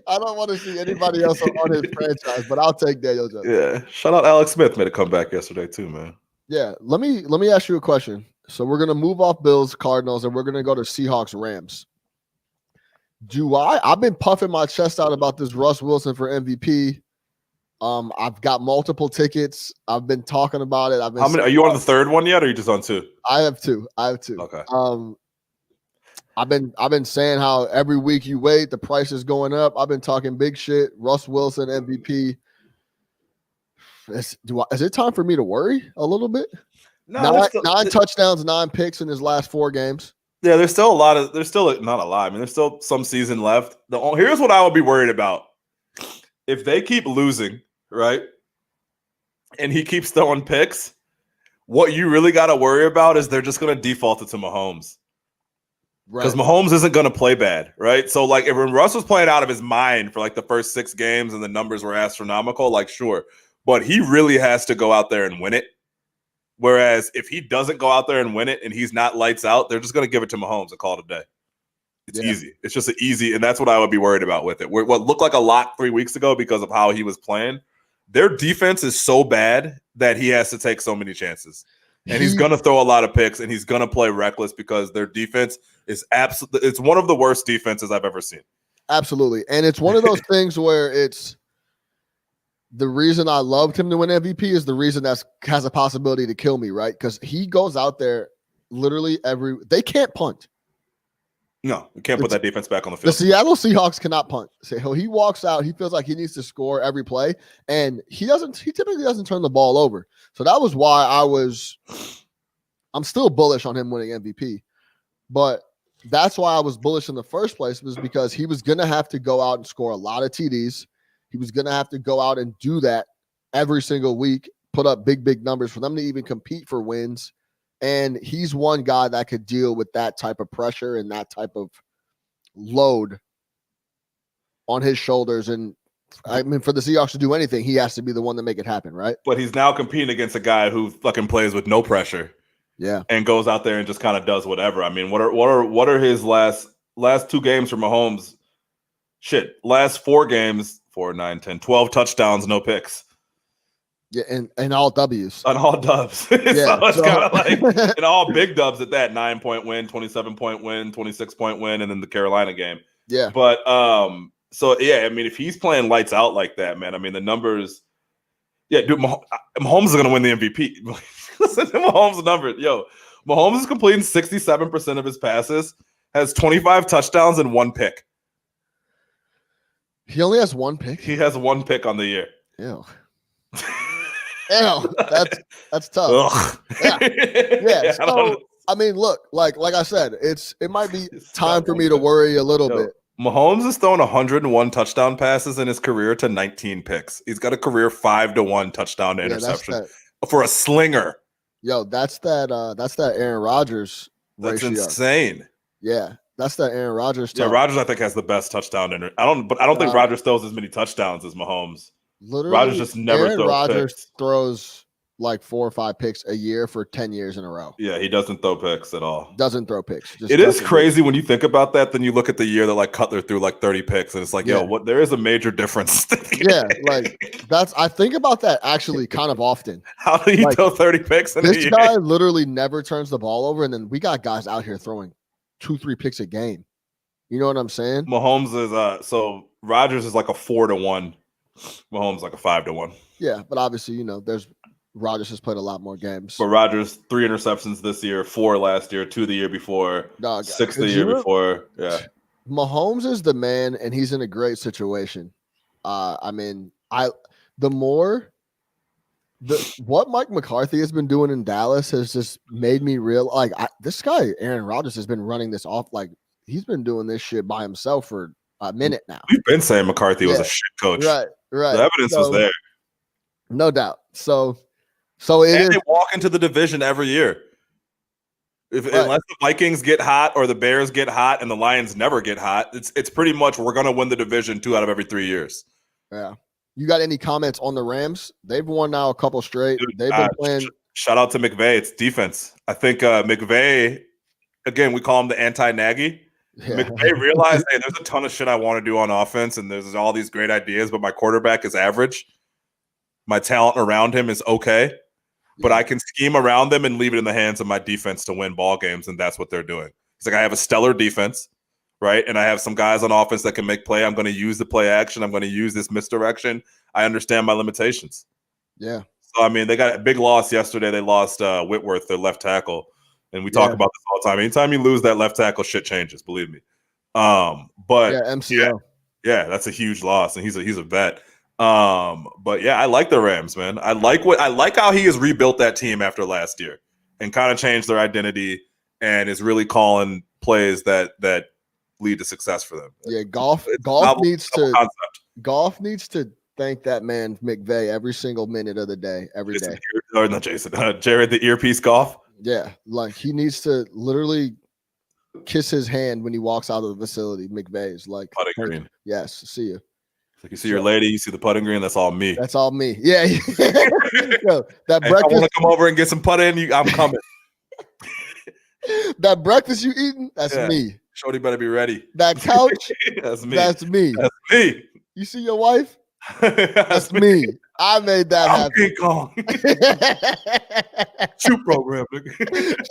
I don't want to see anybody else on his franchise, but I'll take Daniel Jones. Yeah, shout out Alex Smith, made a comeback yesterday too, man. Yeah, let me ask you a question. So we're gonna move off Bills, Cardinals, and we're gonna go to Seahawks, Rams. I've been puffing my chest out about this Russ Wilson for MVP. I've got multiple tickets. I've been talking about it. How many? Are you on the third one yet, or are you just on 2? I have two. Okay. I've been saying how every week you wait, the price is going up. I've been talking big shit. Russ Wilson MVP. Is it time for me to worry a little bit? No, nine touchdowns, 9 picks in his last 4 games. Yeah, there's still not a lot. I mean, there's still some season left. Here's what I would be worried about. If they keep losing, right, and he keeps throwing picks, what you really got to worry about is they're just going to default it to Mahomes. Because Mahomes isn't going to play bad, right? So, like, if Russ was playing out of his mind for, like, the first 6 games and the numbers were astronomical, like, sure. But he really has to go out there and win it. Whereas if he doesn't go out there and win it and he's not lights out, they're just going to give it to Mahomes and call it a day. It's easy. It's just easy, and that's what I would be worried about with it. What looked like a lot 3 weeks ago because of how he was playing their defense is so bad that he has to take so many chances. And he's going to throw a lot of picks, and he's going to play reckless because their defense is absolutely – it's one of the worst defenses I've ever seen. Absolutely. And it's one of those things where it's the reason I loved him to win MVP is the reason that has a possibility to kill me, right? Because he goes out there literally they can't punt. No, we can't put that defense back on the field. The Seattle Seahawks cannot punt. So he walks out, he feels like he needs to score every play, and he typically doesn't turn the ball over. So that was why I'm still bullish on him winning MVP. But that's why I was bullish in the first place, was because he was going to have to go out and score a lot of TDs. He was going to have to go out and do that every single week, put up big numbers for them to even compete for wins. And he's one guy that could deal with that type of pressure and that type of load on his shoulders. And I mean, for the Seahawks to do anything, he has to be the one to make it happen, right? But he's now competing against a guy who fucking plays with no pressure. Yeah. And goes out there and just kind of does whatever. I mean, what are his last 2 games for Mahomes? Shit. Last 4 games, 4, 9, 10, 12 touchdowns, no picks. Yeah, and all W's. On all dubs. Yeah, so it's kind of like, and all big dubs at that, 9-point win, 27-point win, 26-point win, and then the Carolina game. Yeah. But so yeah, I mean, if he's playing lights out like that, man, I mean, the numbers, yeah, dude, Mahomes is gonna win the MVP. Listen to Mahomes' numbers. Yo, Mahomes is completing 67% of his passes, has 25 touchdowns and 1 pick. He only has 1 pick? He has 1 pick on the year. Ew. Ew, that's tough. Yeah. Yeah. So, I mean, look, like I said, it might be time for me to worry a little bit. Mahomes has thrown 101 touchdown passes in his career to 19 picks. He's got a career 5-1 touchdown to interception for a slinger. Yo, that's that Aaron Rodgers ratio. That's insane. Yeah, that's that Aaron Rodgers. Yeah, Rodgers I think has the best touchdown. I don't think Rodgers throws as many touchdowns as Mahomes. Literally, Rodgers just never Aaron Rodgers picks. Throws like 4 or 5 picks a year for 10 years in a row. Yeah, he doesn't throw picks at all. Doesn't throw picks. It is crazy when you think about that. Then you look at the year that like Cutler threw like 30 picks, and it's like, yo, what? There is a major difference. Yeah, like I think about that actually kind of often. How do you throw 30 picks in a year? This guy literally never turns the ball over, and then we got guys out here throwing 2-3 picks a game. You know what I'm saying? Mahomes is so Rodgers is like a 4-1. Mahomes like a 5-1. Yeah, but obviously, there's Rodgers has played a lot more games. But Rodgers 3 interceptions this year, 4 last year, 2 the year before, 6 the year before. Yeah, Mahomes is the man, and he's in a great situation. I mean, what Mike McCarthy has been doing in Dallas has just made me real. This guy Aaron Rodgers has been running this off like he's been doing this shit by himself for a minute now. We've been saying McCarthy was a shit coach. Right. The evidence was there. No doubt. So they walk into the division every year. Unless the Vikings get hot or the Bears get hot and the Lions never get hot, it's pretty much we're going to win the division 2 out of every 3 years. Yeah. You got any comments on the Rams? They've won now a couple straight. Dude, they've been playing. Shout out to McVay. It's defense. I think McVay, again, we call him the anti-Nagy. Yeah. McVay realized, hey, there's a ton of shit I want to do on offense, and there's all these great ideas, but my quarterback is average. My talent around him is okay, but I can scheme around them and leave it in the hands of my defense to win ball games, and that's what they're doing. He's like, I have a stellar defense, right? And I have some guys on offense that can make play. I'm going to use the play action. I'm going to use this misdirection. I understand my limitations. Yeah. So, I mean, they got a big loss yesterday. They lost Whitworth, their left tackle. And we talk about this all the time. Anytime you lose that left tackle, shit changes, believe me. But MCL. Yeah, that's a huge loss, and he's a vet. But yeah, I like the Rams, man. I like how he has rebuilt that team after last year and kind of changed their identity and is really calling plays that lead to success for them. Yeah, Goff needs to thank that man McVay every single minute of the day, every day. Or not Jason, Jared the earpiece Goff. Yeah, like he needs to literally kiss his hand when he walks out of the facility. McVay's like, putting green. Yes, see you. Like you see your lady, you see the putting green. That's all me. That's all me. Yeah. Yo, that breakfast. If I want to come over and get some putting, I'm coming. That breakfast you eating, that's me. Shorty better be ready. That couch, that's me. That's me. That's me. You see your wife? That's me. I made that I'm happen. King Kong. Shoot program.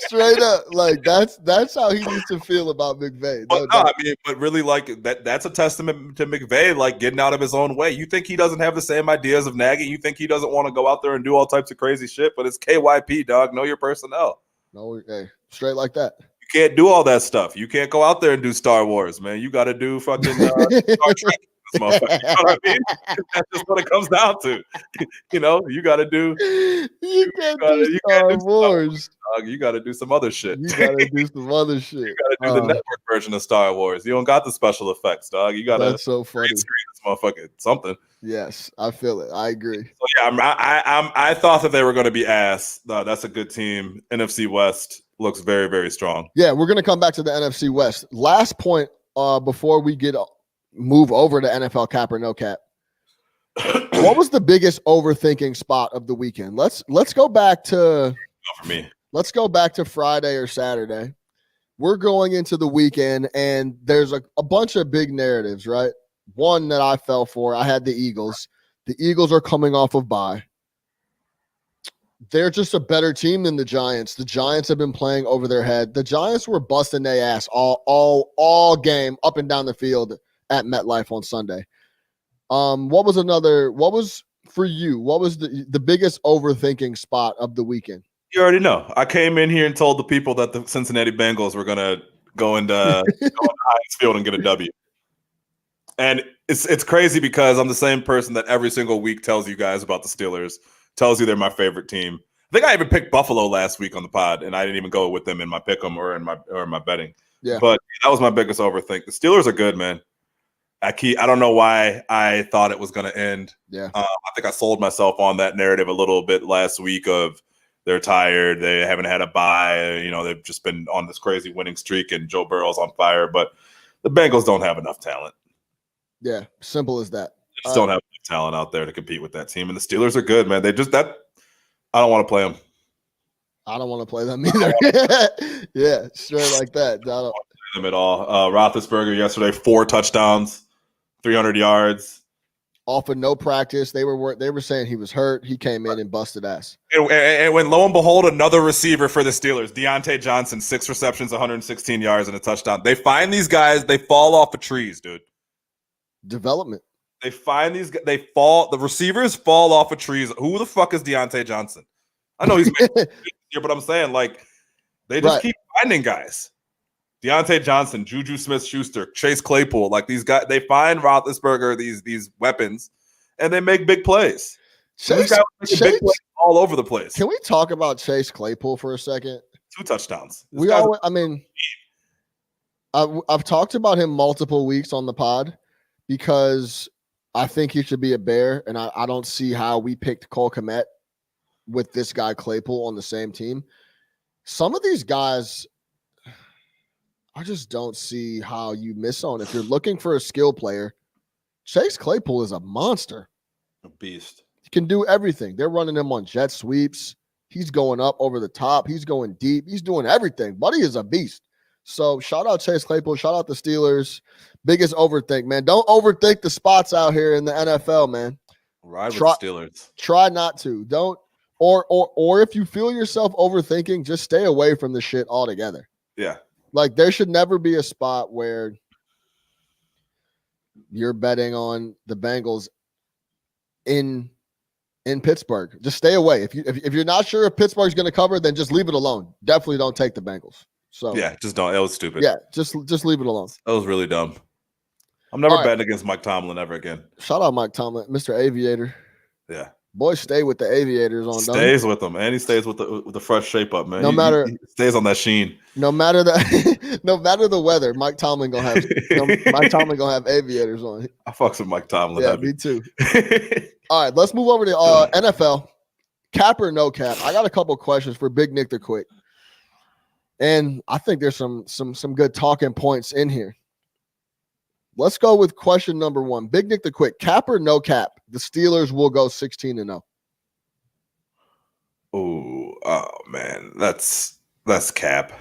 Straight up, like that's how he needs to feel about McVay. But really, like that's a testament to McVay, like getting out of his own way. You think he doesn't have the same ideas of Nagy? You think he doesn't want to go out there and do all types of crazy shit? But it's KYP, dog. Know your personnel. No, hey, straight like that. You can't do all that stuff. You can't go out there and do Star Wars, man. You got to do fucking Star Trek. You know what I mean? That's just what it comes down to. You know, you got to do. You can't do Star Wars. You got to do some other shit. You got to do some other shit. You got to do the network version of Star Wars. You don't got the special effects, dog. You got to. That's so funny. Screen this motherfucker something. Yes, I feel it. I agree. So yeah, I thought that they were going to be ass. That's a good team. NFC West looks very, very strong. Yeah, we're going to come back to the NFC West. Last point before we move over to NFL cap or no cap. What was the biggest overthinking spot of the weekend? Let's go back to for me. Let's go back to Friday or Saturday. We're going into the weekend, and there's a bunch of big narratives, right? One that I fell for, I had the Eagles. The Eagles are coming off of bye. They're just a better team than the Giants. The Giants have been playing over their head. The Giants were busting their ass all game up and down the field at MetLife on Sunday. What was for you? What was the biggest overthinking spot of the weekend? You already know. I came in here and told the people that the Cincinnati Bengals were going to go into Heinz Field and get a W. And it's crazy because I'm the same person that every single week tells you guys about the Steelers, tells you they're my favorite team. I think I even picked Buffalo last week on the pod, and I didn't even go with them in my pick'em or in my betting. Yeah. But that was my biggest overthink. The Steelers are good, man. I don't know why I thought it was going to end. Yeah. I think I sold myself on that narrative a little bit last week of they're tired. They haven't had a bye. You know, they've just been on this crazy winning streak and Joe Burrow's on fire. But the Bengals don't have enough talent. Yeah, simple as that. They just don't have enough talent out there to compete with that team. And the Steelers are good, man. I don't want to play them. I don't want to play them either. Yeah, straight like that. I don't play them at all. Roethlisberger yesterday, 4 touchdowns, 300 yards. Off of no practice. They were saying he was hurt. He came in and busted ass. And when lo and behold, another receiver for the Steelers, Deontay Johnson, 6 receptions, 116 yards, and a touchdown. They find these guys, they fall off of trees, dude. Development. They find these guys, the receivers fall off of trees. Who the fuck is Deontay Johnson? I know he's here, but I'm saying, like, they just keep finding guys. Deontay Johnson, Juju Smith-Schuster, Chase Claypool, like these guys, they find Roethlisberger these weapons, and they make big plays. Chase big plays all over the place. Can we talk about Chase Claypool for a second? 2 touchdowns. I've talked about him multiple weeks on the pod because I think he should be a Bear, and I don't see how we picked Cole Kmet with this guy Claypool on the same team. Some of these guys, I just don't see how you miss on. If you're looking for a skill player, Chase Claypool is a monster. A beast. He can do everything. They're running him on jet sweeps. He's going up over the top. He's going deep. He's doing everything. Buddy is a beast. So shout out Chase Claypool. Shout out the Steelers. Biggest overthink, man. Don't overthink the spots out here in the NFL, man. Ride with the Steelers. Try not to. Don't. Or if you feel yourself overthinking, just stay away from the shit altogether. Yeah. Like, there should never be a spot where you're betting on the Bengals in Pittsburgh. Just stay away. If you're not sure if Pittsburgh's going to cover, then just leave it alone. Definitely don't take the Bengals. So yeah, just don't. It was stupid. Yeah, just leave it alone. That was really dumb. I'm never betting against Mike Tomlin ever again. Shout out Mike Tomlin, Mr. Aviator. Yeah. Boy, stay with the Aviators on. Stays with them, and he stays with the fresh shape up, man. He stays on that sheen. No matter the weather, Mike Tomlin gonna have Aviators on. I fucks with Mike Tomlin. Yeah, me too. All right, let's move over to NFL. Cap or no cap? I got a couple questions for Big Nick the Quick, and I think there's some good talking points in here. Let's go with question number 1. Big Nick the Quick. Cap or no cap? The Steelers will go 16-0. Oh man, that's cap.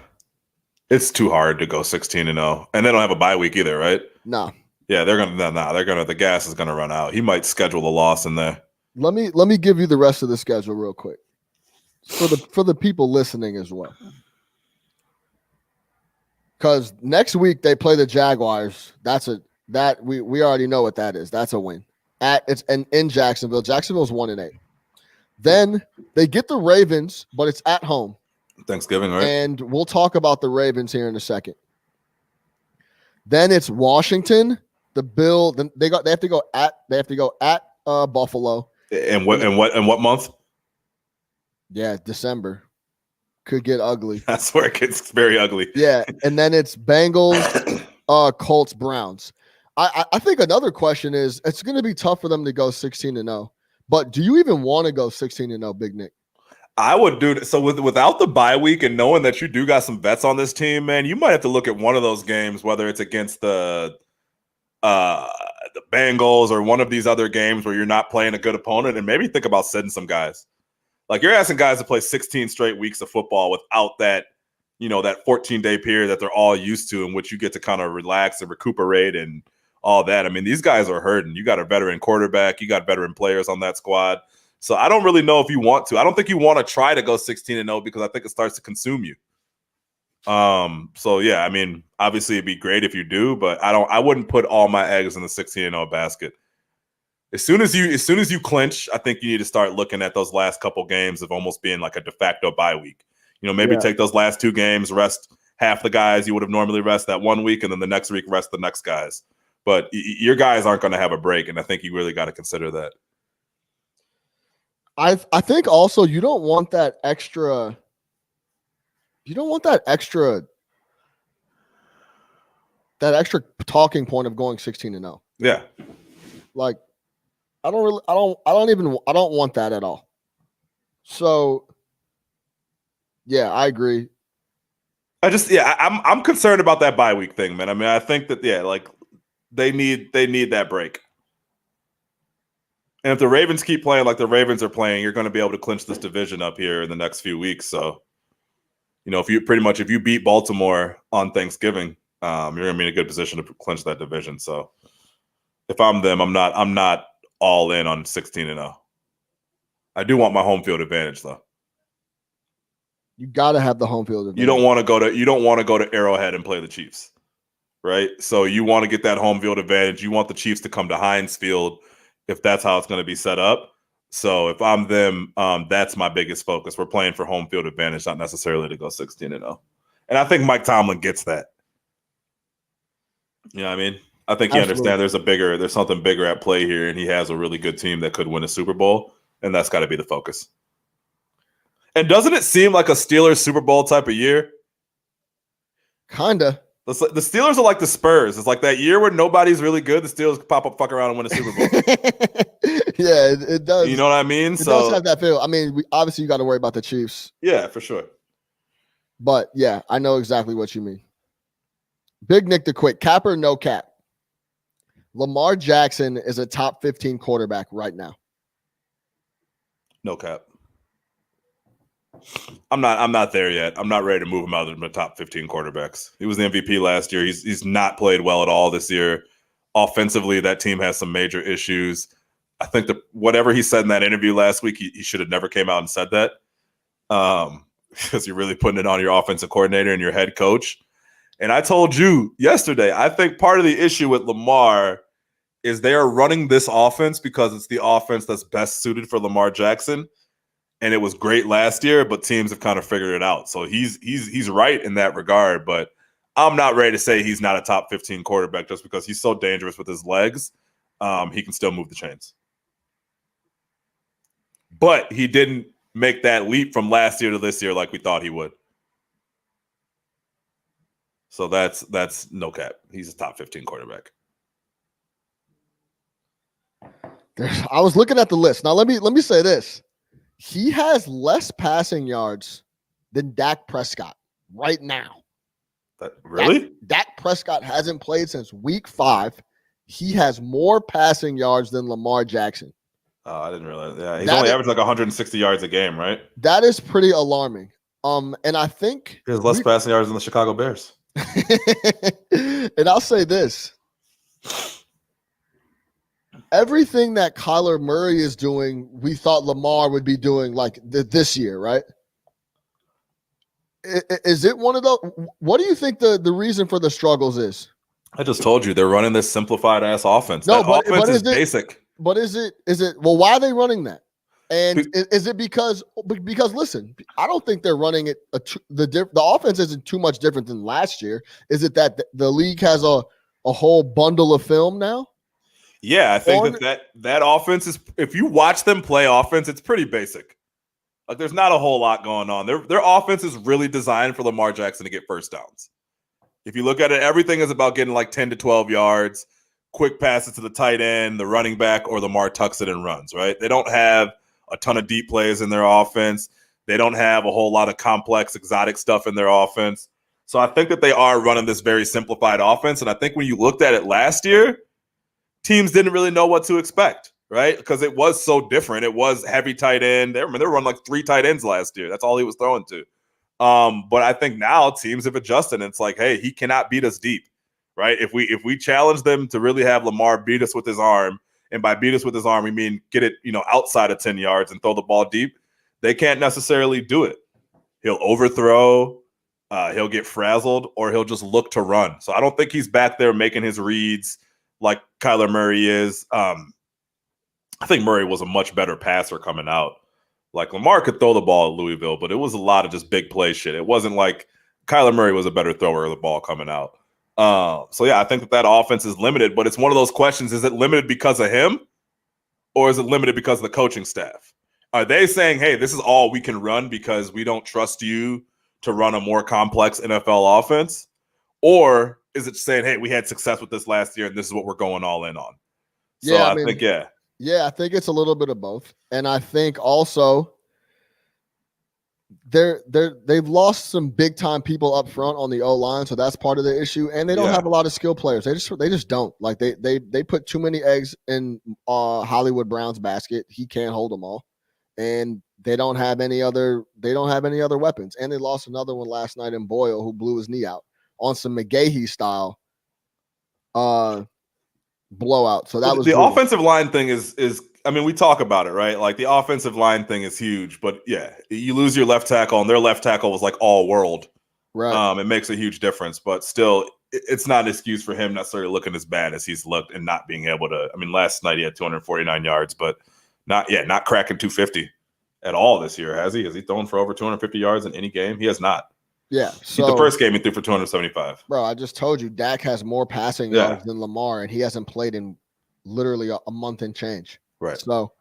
It's too hard to go 16-0, and they don't have a bye week either, right? No. Yeah, the gas is gonna run out. He might schedule a loss in there. Let me give you the rest of the schedule real quick for the people listening as well. Because next week they play the Jaguars. We already know what that is. That's a win. It's in Jacksonville. Jacksonville's 1-8. Then they get the Ravens, but it's at home. Thanksgiving, right? And we'll talk about the Ravens here in a second. Then it's Washington, the Bill. Then they have to go at Buffalo. And what month? Yeah, December. Could get ugly. That's where it gets very ugly. Yeah, and then it's Bengals, Colts, Browns. I think another question is it's going to be tough for them to go 16-0. But do you even want to go 16-0, Big Nick? I would do so without the bye week and knowing that you do got some vets on this team, man. You might have to look at one of those games, whether it's against the Bengals or one of these other games where you're not playing a good opponent, and maybe think about sitting some guys. Like you're asking guys to play 16 straight weeks of football without that, that 14-day period that they're all used to, in which you get to kind of relax and recuperate and all that. I mean, these guys are hurting. You got a veteran quarterback. You got veteran players on that squad. So I don't really know if you want to. I don't think you want to try to go 16-0 because I think it starts to consume you. So yeah, I mean, obviously it'd be great if you do, but I wouldn't put all my eggs in the 16-0 basket. As soon as you clinch, I think you need to start looking at those last couple games of almost being like a de facto bye week. Maybe take those last two games, rest half the guys you would have normally rest that 1 week, and then the next week rest the next guys. But your guys aren't going to have a break, and I think you really got to consider that. I think also you don't want that extra. You don't want that extra talking point of going 16-0. Yeah. Like I don't want that at all. So yeah, I agree. I'm concerned about that bye week thing, man. I mean, I think that like they need that break. And if the Ravens keep playing like the Ravens are playing, you're going to be able to clinch this division up here in the next few weeks. So, if you beat Baltimore on Thanksgiving, you're going to be in a good position to clinch that division. So, if I'm them, I'm not all in on 16-0. I do want my home field advantage, though. You got to have the home field advantage. You don't want to go to Arrowhead and play the Chiefs, right? So you want to get that home field advantage. You want the Chiefs to come to Heinz Field, if that's how it's going to be set up. So if I'm them, that's my biggest focus. We're playing for home field advantage, not necessarily to go 16-0. And I think Mike Tomlin gets that. You know what I mean? I think he understands there's something bigger at play here, and he has a really good team that could win a Super Bowl, and that's got to be the focus. And doesn't it seem like a Steelers Super Bowl type of year? Kinda. The Steelers are like the Spurs. It's like that year where nobody's really good. The Steelers pop up, fuck around, and win a Super Bowl. Yeah, it does. You know what I mean? It does have that feel. I mean, obviously you got to worry about the Chiefs. Yeah, for sure. But yeah, I know exactly what you mean. Big Nick the Quick, cap or no cap? Lamar Jackson is a top 15 quarterback right now. No cap. I'm not there yet. I'm not ready to move him out of the top 15 quarterbacks. He was the MVP last year. He's not played well at all this year. Offensively, that team has some major issues. I think whatever he said in that interview last week, he should have never came out and said that, because you're really putting it on your offensive coordinator and your head coach. And I told you yesterday, I think part of the issue with Lamar is they are running this offense because it's the offense that's best suited for Lamar Jackson. And it was great last year, but teams have kind of figured it out. So he's right in that regard. But I'm not ready to say he's not a top 15 quarterback just because he's so dangerous with his legs. He can still move the chains. But he didn't make that leap from last year to this year like we thought he would. So that's no cap. He's a top 15 quarterback. I was looking at the list. Now let me say this. He has less passing yards than Dak Prescott right now. Really? Dak Prescott hasn't played since week 5. He has more passing yards than Lamar Jackson. Oh, I didn't realize. Yeah, he's only averaging like 160 yards a game, right? That is pretty alarming. And I think he has less passing yards than the Chicago Bears. And I'll say this. everything that Kyler Murray is doing, we thought Lamar would be doing like this year, right? Is it one of those? What do you think the reason for the struggles is? I just told you they're running this simplified ass offense. No, that offense is basic. But is it? Well, why are they running that? And is it because listen, I don't think they're running it. The offense isn't too much different than last year. Is it that the league has a whole bundle of film now? Yeah, I think that offense is. If you watch them play offense, it's pretty basic. Like there's not a whole lot going on. Their offense is really designed for Lamar Jackson to get first downs. If you look at it, everything is about getting like 10 to 12 yards, quick passes to the tight end, the running back, or Lamar tucks it and runs, right? They don't have a ton of deep plays in their offense. They don't have a whole lot of complex, exotic stuff in their offense. So I think that they are running this very simplified offense. And I think when you looked at it last year, teams didn't really know what to expect, right? Because it was so different. It was heavy tight end. They were running like 3 tight ends last year. That's all he was throwing to. But I think now teams have adjusted. And it's like, hey, he cannot beat us deep, right? If we challenge them to really have Lamar beat us with his arm, and by beat us with his arm, we mean get it, outside of 10 yards and throw the ball deep, they can't necessarily do it. He'll overthrow, he'll get frazzled, or he'll just look to run. So I don't think he's back there making his reads like Kyler Murray is. I think Murray was a much better passer coming out. Like Lamar could throw the ball at Louisville, but it was a lot of just big play shit. It wasn't like Kyler Murray was a better thrower of the ball coming out. So yeah, I think that offense is limited, but it's one of those questions. Is it limited because of him, or is it limited because of the coaching staff? Are they saying, hey, this is all we can run because we don't trust you to run a more complex NFL offense? Or is it saying, hey, we had success with this last year and this is what we're going all in on? So yeah, I think. Yeah, I think it's a little bit of both. And I think also they've lost some big time people up front on the O-line, so that's part of the issue. And they don't have a lot of skill players. They just don't. Like they put too many eggs in Hollywood Brown's basket. He can't hold them all. And they don't have any other weapons. And they lost another one last night in Boyle who blew his knee out on some McGahee style blowout. So that was the offensive line thing is I mean, we talk about it, right? Like the offensive line thing is huge, but yeah, you lose your left tackle and their left tackle was like all world. Right. It makes a huge difference, but still it's not an excuse for him necessarily looking as bad as he's looked and not being able to. I mean, last night he had 249 yards, but not cracking 250 at all this year, has he? Has he thrown for over 250 yards in any game? He has not. Yeah. So the first game he threw for 275. Bro, I just told you Dak has more passing yards than Lamar, and he hasn't played in literally a month and change. Right. So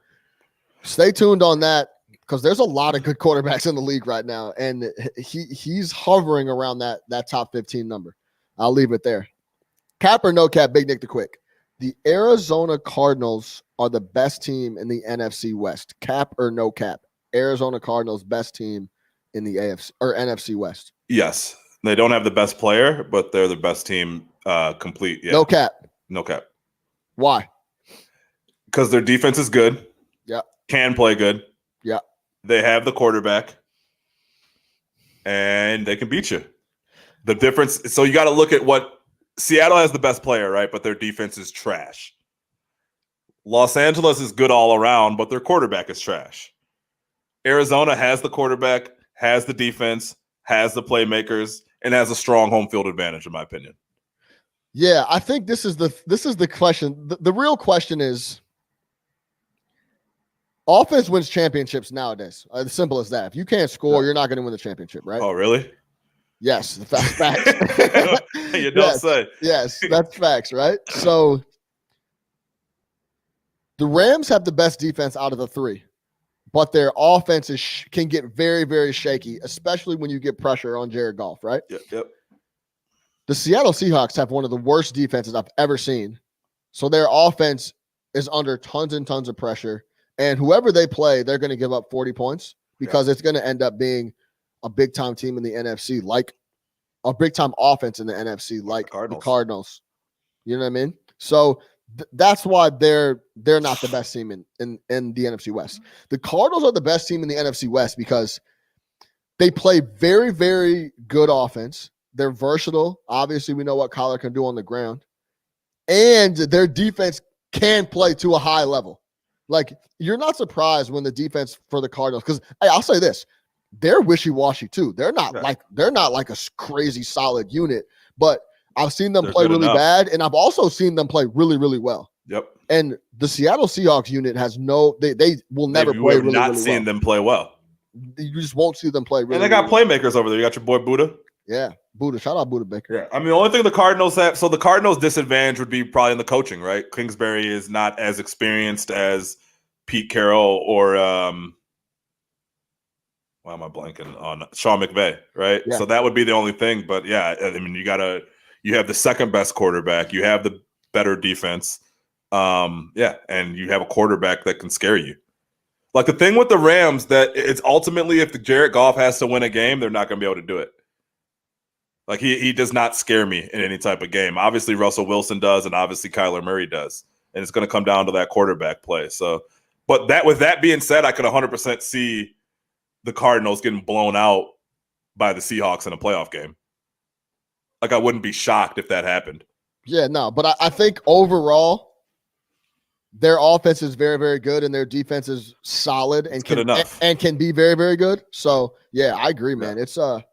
stay tuned on that because there's a lot of good quarterbacks in the league right now, and he's hovering around that top 15 number. I'll leave it there. Cap or no cap, Big Nick the Quick. The Arizona Cardinals are the best team in the NFC West. Cap or no cap? Arizona Cardinals best team in the AFC or NFC West. Yes. They don't have the best player, but they're the best team complete. Yeah. No cap. No cap. Why? Because their defense is good. Yeah. Can play good. Yeah. They have the quarterback. And they can beat you. The difference, so you got to look at what Seattle has the best player, right? But their defense is trash. Los Angeles is good all around, but their quarterback is trash. Arizona has the quarterback, has the defense, has the playmakers, and has a strong home field advantage, in my opinion. Yeah, I think this is the question. The real question is, offense wins championships nowadays. As simple as that. If you can't score, you're not going to win the championship, right? Oh, really? Yes, that's facts. You don't say. Yes, that's facts, right? So the Rams have the best defense out of the three, but their offense can get very, very shaky, especially when you get pressure on Jared Goff, right? Yep. The Seattle Seahawks have one of the worst defenses I've ever seen. So their offense is under tons and tons of pressure. And whoever they play, they're going to give up 40 points because it's going to end up being a big-time team in the NFC, like a big-time offense in the NFC, like the Cardinals. You know what I mean? So that's why they're not the best team in the NFC West. The Cardinals are the best team in the NFC West because they play very, very good offense. They're versatile. Obviously, we know what Kyler can do on the ground. And their defense can play to a high level. Like, you're not surprised when the defense for the Cardinals, because I'll say this, they're wishy-washy too. They're not like a crazy solid unit, but I've seen them play really bad, and I've also seen them play really, really well. Yep. And the Seattle Seahawks unit has they will never play really, not really seen well. them play well. You just won't see them play really. And they got playmakers over there. You got your boy Buddha. Yeah, Buddha. Shout out Buddha Baker. Yeah, I mean, the only thing the Cardinals have, so the Cardinals' disadvantage would be probably in the coaching, right? Kingsbury is not as experienced as Pete Carroll or why am I blanking on Sean McVay, right? Yeah. So that would be the only thing. But yeah, I mean, you have the second best quarterback, you have the better defense, and you have a quarterback that can scare you. Like the thing with the Rams, that it's ultimately if the Jared Goff has to win a game, they're not going to be able to do it. Like he does not scare me in any type of game. Obviously, Russell Wilson does, and obviously Kyler Murray does, and it's going to come down to that quarterback play. So, but with that being said, I could 100% see the Cardinals getting blown out by the Seahawks in a playoff game. Like I wouldn't be shocked if that happened. Yeah, no, but I think overall, their offense is very, very good, and their defense is solid and can be very, very good. So yeah, I agree, man. It's a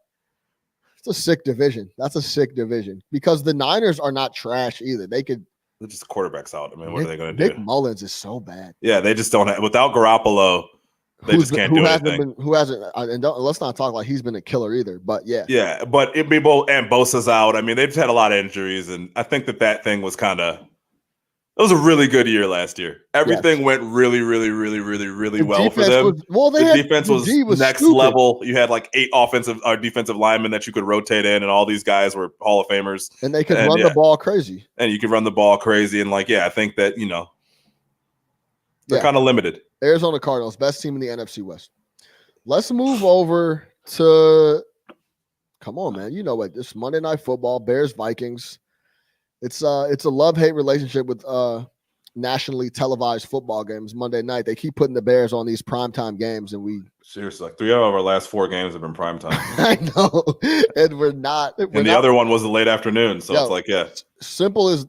sick division. That's a sick division because the Niners are not trash either. They're just the quarterback's out. I mean, what are they going to do? Nick Mullins is so bad. Yeah, they just don't have without Garoppolo. They just can't do anything. Who hasn't? And let's not talk like he's been a killer either. But yeah, but it'd be both. And Bosa's out. I mean, they've had a lot of injuries, and I think that thing was kind of. It was a really good year last year. Everything went really, really, really, really, really well for them. The defense was next level. You had like 8 offensive or defensive linemen that you could rotate in, and all these guys were Hall of Famers. And they could run the ball crazy. And you could run the ball crazy. And I think that, they're kind of limited. Arizona Cardinals, best team in the NFC West. Let's move over to, come on, man. You know what? This Monday Night Football, Bears, Vikings. It's a love-hate relationship with nationally televised football games Monday night. They keep putting the Bears on these primetime games, and we seriously, like 3 out of our last 4 games have been primetime. I know, and we're not. And the other one was the late afternoon, so it's like, simple as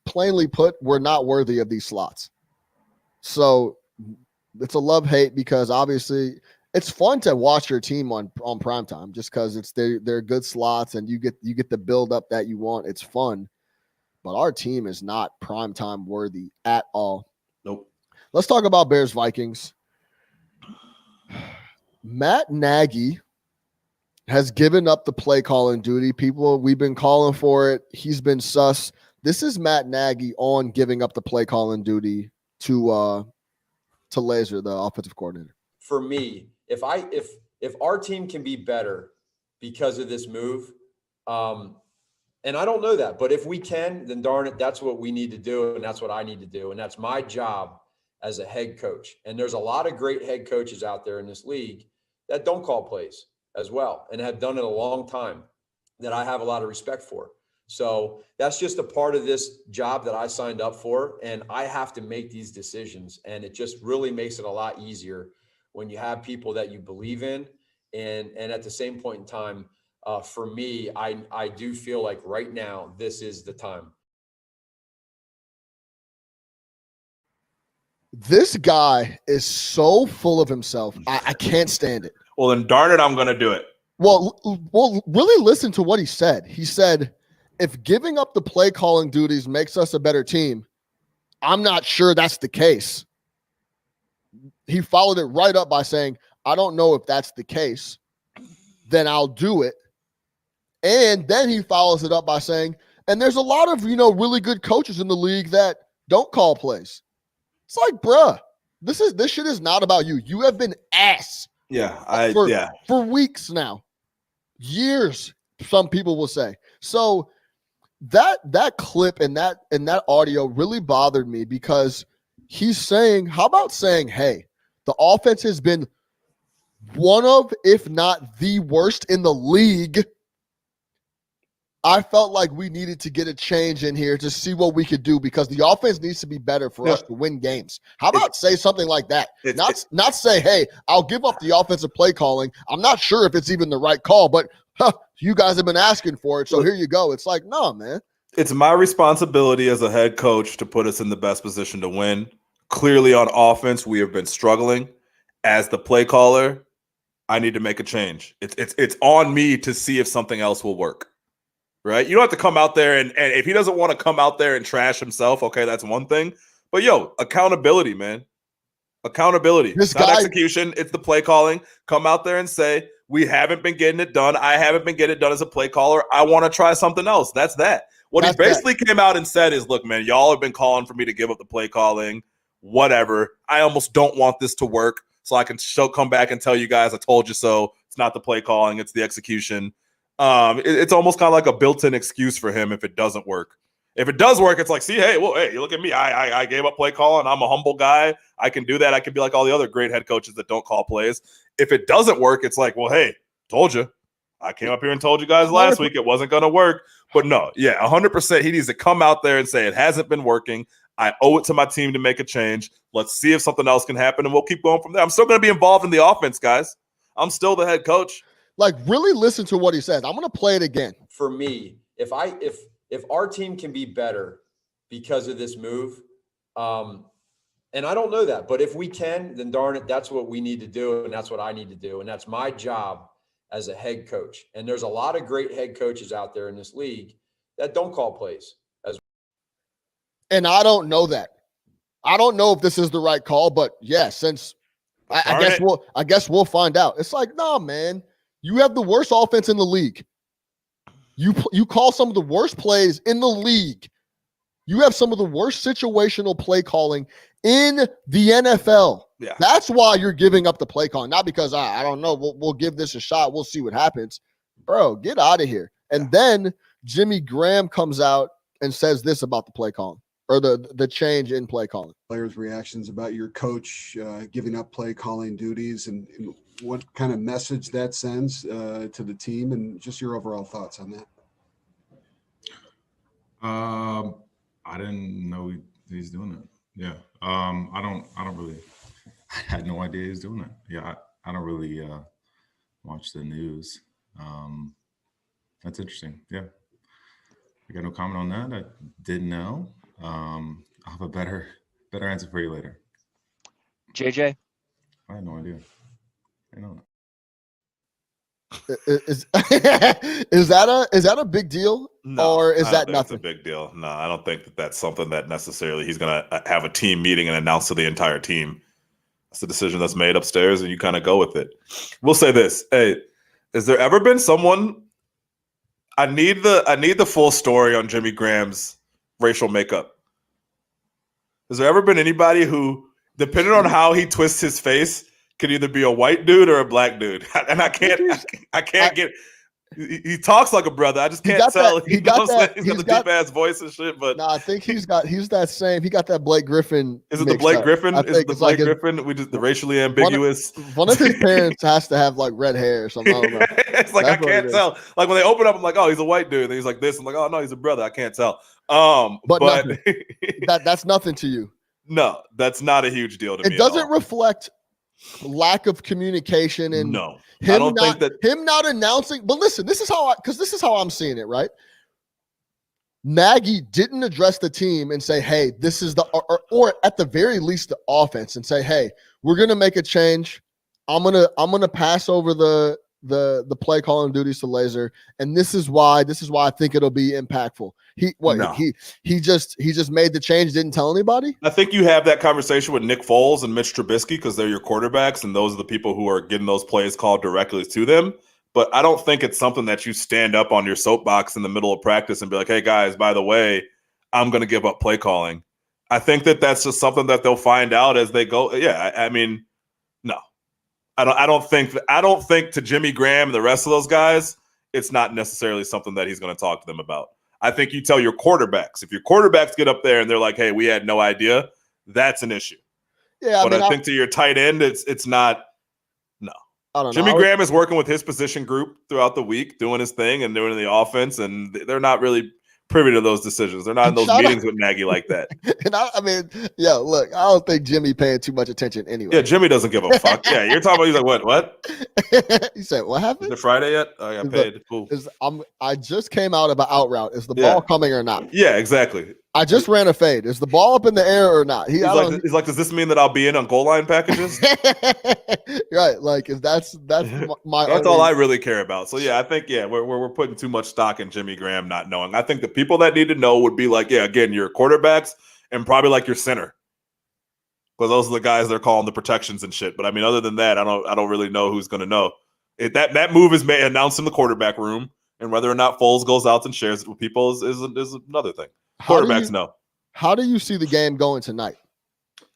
plainly put, we're not worthy of these slots. So it's a love-hate because obviously it's fun to watch your team on primetime just because they're good slots and you get the build up that you want. It's fun, but our team is not primetime worthy at all. Nope. Let's talk about Bears Vikings. Matt Nagy has given up the play calling duty. We've been calling for it. He's been sus. This is Matt Nagy on giving up the play calling duty to Laser, the offensive coordinator. For me, if our team can be better because of this move, and I don't know that, but if we can, then darn it, that's what we need to do, and that's what I need to do, and that's my job as a head coach. And there's a lot of great head coaches out there in this league that don't call plays as well and have done it a long time that I have a lot of respect for. So that's just a part of this job that I signed up for, and I have to make these decisions, and it just really makes it a lot easier when you have people that you believe in. And at the same point in time, for me, I do feel like right now, this is the time. This guy is so full of himself. I can't stand it. Well, then darn it, I'm going to do it. Well, really listen to what he said. He said, if giving up the play calling duties makes us a better team, I'm not sure that's the case. He followed it right up by saying, I don't know if that's the case, then I'll do it. And then he follows it up by saying, and there's a lot of, really good coaches in the league that don't call plays. It's like, bruh, this shit is not about you. You have been ass. For weeks now. Years, some people will say. So that clip and that audio really bothered me because he's saying, how about saying, hey, the offense has been one of, if not the worst in the league. I felt like we needed to get a change in here to see what we could do because the offense needs to be better for us to win games. How about say something like that? Not say, hey, I'll give up the offensive play calling. I'm not sure if it's even the right call, but you guys have been asking for it, so here you go. It's like, no, man. It's my responsibility as a head coach to put us in the best position to win. Clearly on offense, we have been struggling. As the play caller, I need to make a change. It's on me to see if something else will work. Right? You don't have to come out there and if he doesn't want to come out there and trash himself, okay, that's one thing. But accountability, man. Accountability. It's not execution. It's the play calling. Come out there and say, we haven't been getting it done. I haven't been getting it done as a play caller. I want to try something else. That's that. What he basically came out and said is, look, man, y'all have been calling for me to give up the play calling, whatever. I almost don't want this to work so I can come back and tell you guys I told you so. It's not the play calling. It's the execution. It's almost kind of like a built-in excuse for him if it doesn't work. If it does work, it's like, see, hey, you look at me. I gave up play calling. I'm a humble guy. I can do that. I can be like all the other great head coaches that don't call plays. If it doesn't work, it's like, well, hey, told you. I came up here and told you guys last week it wasn't going to work. But no, 100%. He needs to come out there and say it hasn't been working. I owe it to my team to make a change. Let's see if something else can happen, and we'll keep going from there. I'm still going to be involved in the offense, guys. I'm still the head coach. Like, really listen to what he says. I'm going to play it again. For me, if our team can be better because of this move, and I don't know that, but if we can, then darn it, that's what we need to do, and that's what I need to do, and that's my job as a head coach. And there's a lot of great head coaches out there in this league that don't call plays. And I don't know that. I don't know if this is the right call, but since I guess we'll find out. It's like, no, man, you have the worst offense in the league. You call some of the worst plays in the league. You have some of the worst situational play calling in the NFL. Yeah. That's why you're giving up the play calling, not because I don't know. We'll give this a shot. We'll see what happens. Bro, get out of here. And then Jimmy Graham comes out and says this about the play calling or the change in play calling. Players' reactions about your coach giving up play calling duties and what kind of message that sends to the team, and just your overall thoughts on that. I didn't know he's doing that. Yeah. I don't really, I had no idea he was doing that. Yeah. I don't really watch the news. That's interesting. Yeah. I got no comment on that. I didn't know. I'll have a better answer for you later. JJ? I had no idea. I know. Is that a big deal? No, or is that nothing? It's a big deal. No, I don't think that's something that necessarily he's going to have a team meeting and announce to the entire team. It's a decision that's made upstairs, and you kind of go with it. We'll say this. Hey, has there ever been someone? I need the full story on Jimmy Graham's racial makeup. Has there ever been anybody who, depending on how he twists his face, could either be a white dude or a black dude? And I can't get. He talks like a brother. I just can't tell. He's got the deep ass voice and shit. But no, I think he's that same. He got that Blake Griffin. Is it the Blake Griffin? Is it the Blake Griffin? We just the racially ambiguous. One of his parents has to have like red hair or something. I don't know. It's like I can't tell. Like when they open up, I'm like, oh, he's a white dude. And he's like this. I'm like, oh no, he's a brother. I can't tell. But that's nothing to you. No, that's not a huge deal to me. It doesn't reflect lack of communication and no. I don't think that him not announcing. But listen, this is how I'm seeing it, right? Nagy didn't address the team and say, hey, this is the or at the very least the offense and say, hey, we're gonna make a change. I'm gonna pass over the play calling duties to Laser, and this is why I think it'll be impactful. He just made the change, didn't tell anybody. I think you have that conversation with Nick Foles and Mitch Trubisky because they're your quarterbacks, and those are the people who are getting those plays called directly to them. But I don't think it's something that you stand up on your soapbox in the middle of practice and be like, hey guys, by the way, I'm going to give up play calling. I think that's just something that they'll find out as they go. Yeah, I mean, no. I don't think to Jimmy Graham and the rest of those guys, it's not necessarily something that he's going to talk to them about. I think you tell your quarterbacks. If your quarterbacks get up there and they're like, hey, we had no idea, that's an issue. Yeah, I think to your tight end, it's not. No. I don't know. Jimmy Graham is working with his position group throughout the week, doing his thing and doing the offense, and they're not really privy to those decisions. They're not in those meetings with Nagy like that. And I mean, yeah, look, I don't think Jimmy paying too much attention anyway. Yeah, Jimmy doesn't give a fuck. Yeah, you're talking about. He's like, what? He said, what happened? Is it Friday yet? Oh, I got paid. Cool. I just came out about out route. Is the ball coming or not? Yeah, exactly. I just ran a fade. Is the ball up in the air or not? He's like, does this mean that I'll be in on goal line packages? Right. Like, that's my. That's all I really care about. So yeah, I think we're putting too much stock in Jimmy Graham not knowing. I think the people that need to know would be like, again, your quarterbacks and probably like your center, because those are the guys they're calling the protections and shit. But I mean, other than that, I don't really know who's going to know. That move is announced in the quarterback room, and whether or not Foles goes out and shares it with people is another thing. Quarterbacks know. How do you see the game going tonight?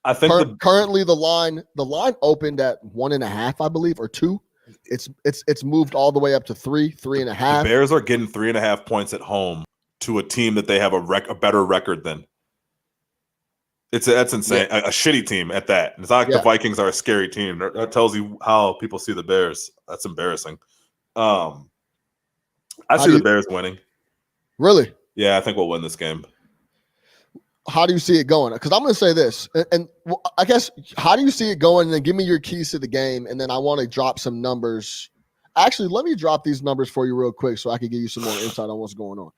I think currently the line opened at 1.5, I believe, or 2. It's moved all the way up to 3.5. The Bears are getting 3.5 points at home to a team that they have a better record than. That's insane. Yeah. A shitty team at that. It's not like the Vikings are a scary team. That tells you how people see the Bears. That's embarrassing. I see the Bears winning. Really? Yeah, I think we'll win this game. How do you see it going? Because I'm going to say this, and I guess, how do you see it going? And then give me your keys to the game, and then I want to drop some numbers. Actually, let me drop these numbers for you real quick so I can give you some more insight on what's going on.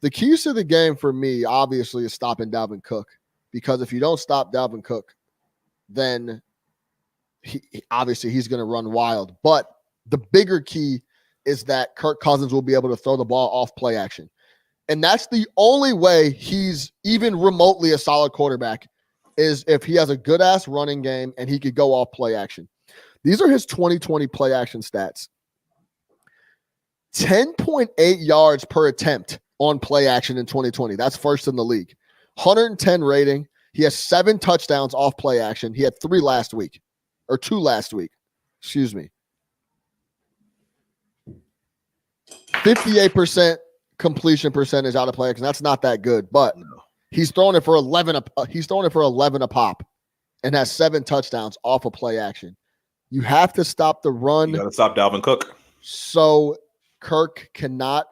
The keys to the game for me, obviously, is stopping Dalvin Cook. Because if you don't stop Dalvin Cook, then he's going to run wild. But the bigger key is that Kirk Cousins will be able to throw the ball off play action. And that's the only way he's even remotely a solid quarterback, is if he has a good-ass running game and he could go off play action. These are his 2020 play action stats. 10.8 yards per attempt on play action in 2020. That's first in the league. 110 rating. He has 7 touchdowns off play action. He had 2 last week. Excuse me. 58% completion percentage out of play action. That's not that good, but he's throwing it for 11. He's throwing it for 11 a pop, and has 7 touchdowns off of play action. You have to stop the run. You got to stop Dalvin Cook. So Kirk cannot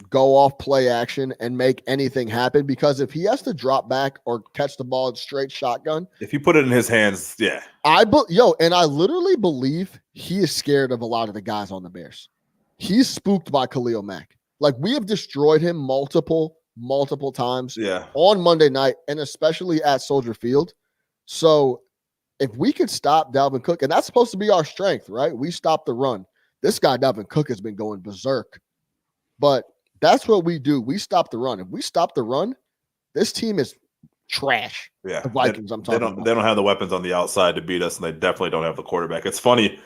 go off play action and make anything happen, because if he has to drop back or catch the ball straight shotgun, if you put it in his hands, yeah. I literally believe he is scared of a lot of the guys on the Bears. He's spooked by Khalil Mack. Like, we have destroyed him multiple times on Monday night, and especially at Soldier Field. So if we could stop Dalvin Cook, and that's supposed to be our strength, right? We stop the run. This guy, Dalvin Cook, has been going berserk. But that's what we do. We stop the run. If we stop the run, this team is trash. Yeah. The Vikings, I'm talking about. They don't have the weapons on the outside to beat us, and they definitely don't have the quarterback. It's funny.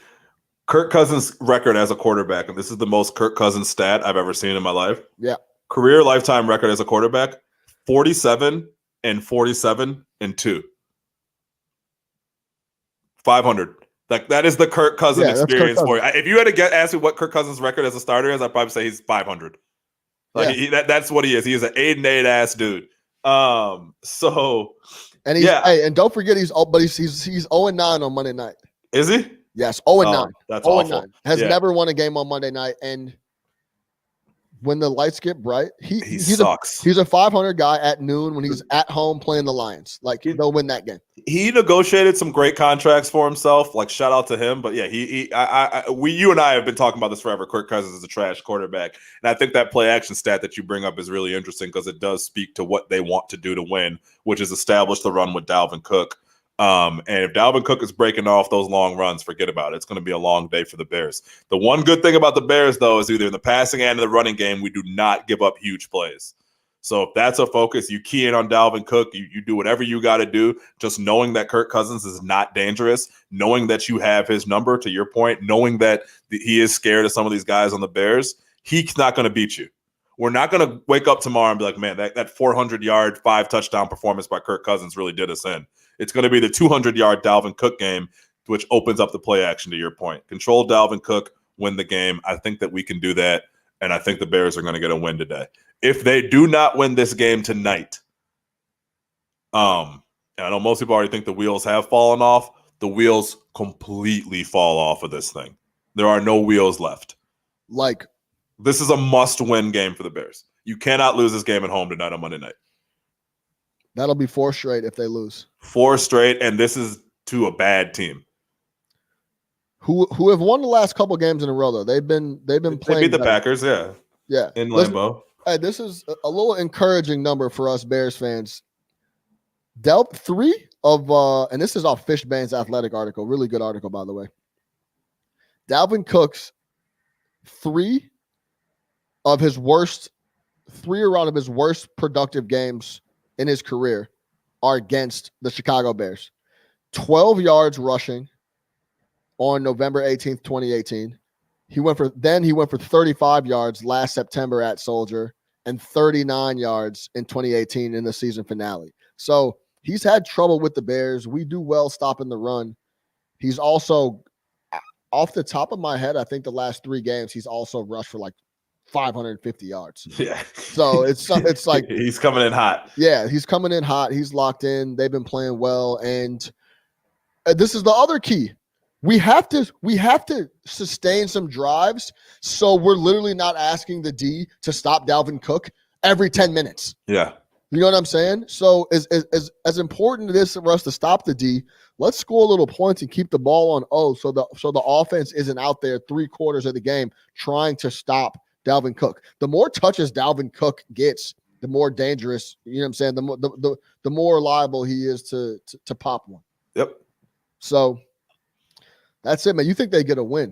Kirk Cousins' record as a quarterback, and this is the most Kirk Cousins stat I've ever seen in my life. Yeah. Career lifetime record as a quarterback, 47-47-2. 500. Like, that is the Kirk Cousins experience for you. If you had to ask me what Kirk Cousins' record as a starter is, I'd probably say he's 500. Like, that's what he is. He is an 8-8 ass dude. And he's and don't forget he's 0-9 on Monday night. Is he? Yes, 0-9. That's awful. Has never won a game on Monday night, and when the lights get bright, he sucks. He's a 500 guy at noon when he's at home playing the Lions. Like, they'll win that game. He negotiated some great contracts for himself. Like, shout out to him. But yeah, you and I have been talking about this forever. Kirk Cousins is a trash quarterback, and I think that play action stat that you bring up is really interesting, because it does speak to what they want to do to win, which is establish the run with Dalvin Cook. And if Dalvin Cook is breaking off those long runs, forget about it. It's going to be a long day for the Bears. The one good thing about the Bears, though, is either in the passing and in the running game, we do not give up huge plays. So if that's a focus, you key in on Dalvin Cook, you do whatever you got to do, just knowing that Kirk Cousins is not dangerous, knowing that you have his number, to your point, knowing that he is scared of some of these guys on the Bears, he's not going to beat you. We're not going to wake up tomorrow and be like, man, that 400-yard, 5-touchdown performance by Kirk Cousins really did us in. It's going to be the 200-yard Dalvin Cook game, which opens up the play action, to your point. Control Dalvin Cook, win the game. I think that we can do that, and I think the Bears are going to get a win today. If they do not win this game tonight, and I know most people already think the wheels have fallen off, the wheels completely fall off of this thing. There are no wheels left. Like, this is a must-win game for the Bears. You cannot lose this game at home tonight on Monday night. That'll be 4 straight if they lose. 4 straight, and this is to a bad team. Who have won the last couple games in a row though. They've been playing. They beat the better. Packers, yeah. Yeah. In Lambeau. Hey, this is a little encouraging number for us Bears fans. Dealt 3 of and this is off Fishbane's Athletic article. Really good article, by the way. Dalvin Cook's 3 around of his worst productive games in his career are against the Chicago Bears. 12 yards rushing on November 18th, 2018. He went for 35 yards last September at Soldier and 39 yards in 2018 in the season finale. So he's had trouble with the Bears. We do well stopping the run. He's also, off the top of my head, I think the last 3 games, he's also rushed for like 550 yards. Yeah. So it's like he's coming in hot. Yeah, he's coming in hot. He's locked in. They've been playing well. And this is the other key. We have to sustain some drives, so we're literally not asking the D to stop Dalvin Cook every 10 minutes. Yeah. You know what I'm saying? So as important it is for us to stop the D, let's score little points and keep the ball on O so the offense isn't out there 3/4 of the game trying to stop Dalvin Cook. The more touches Dalvin Cook gets, the more dangerous, you know what I'm saying? The more liable he is to pop one. Yep. So that's it, man. You think they get a win?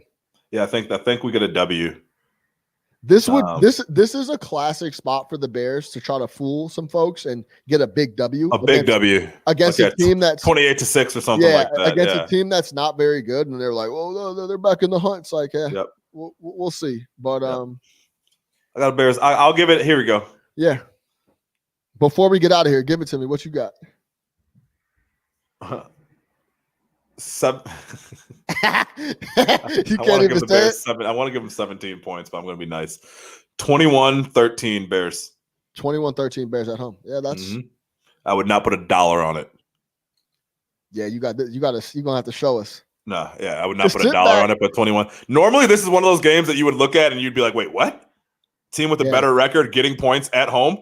Yeah, I think we get a W. This is a classic spot for the Bears to try to fool some folks and get a big W. Against a team that's 28-6 or something like that. Against a team that's not very good, and they're like, well, they're back in the hunt. It's like, yeah, we'll see. But I got a Bears. I'll give it. Here we go. Yeah. Before we get out of here, give it to me. What you got? 7. You can't even say it. 7. I want to give them 17 points, but I'm going to be nice. 21-13 Bears. 21-13 Bears at home. Yeah, that's. I would not put $1 on it. Yeah, you're gonna have to show us. No, yeah, I would not put $1 on it, but 21. Normally, this is one of those games that you would look at and you'd be like, "Wait, what? Team with a better record getting points at home?"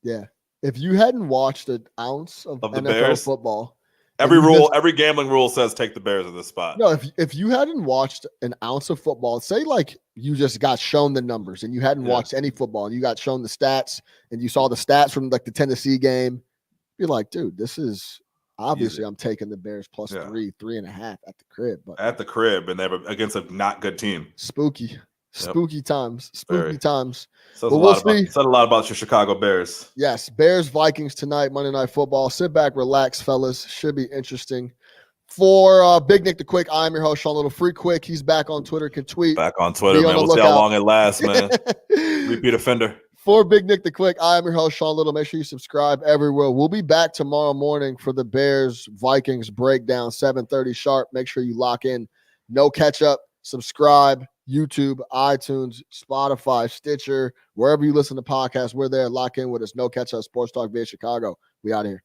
Yeah. If you hadn't watched an ounce of the NFL Bears football. Every gambling rule says take the Bears at this spot. No, if you hadn't watched an ounce of football, say like you just got shown the numbers and you hadn't watched any football and you got shown the stats and you saw the stats from like the Tennessee game, you're like, dude, this is obviously I'm taking the Bears plus 3.5 at the crib. But at the crib, and they're against a not good team. Spooky times. Said a lot about your Chicago Bears. Yes, Bears Vikings tonight, Monday Night Football. Sit back, relax, fellas. Should be interesting. For Big Nick the Quick, I'm your host, Sean Little. Free Quick, he's back on Twitter. Can tweet. Back on Twitter, man. We'll see how long it lasts, man. Repeat offender. For Big Nick the Quick, I am your host, Sean Little. Make sure you subscribe everywhere. We'll be back tomorrow morning for the Bears Vikings breakdown, 7:30 sharp. Make sure you lock in. No catch up. Subscribe. YouTube, iTunes, Spotify, Stitcher, wherever you listen to podcasts, we're there. Lock in with us. No Catch Up Sports Talk via Chicago. We out of here.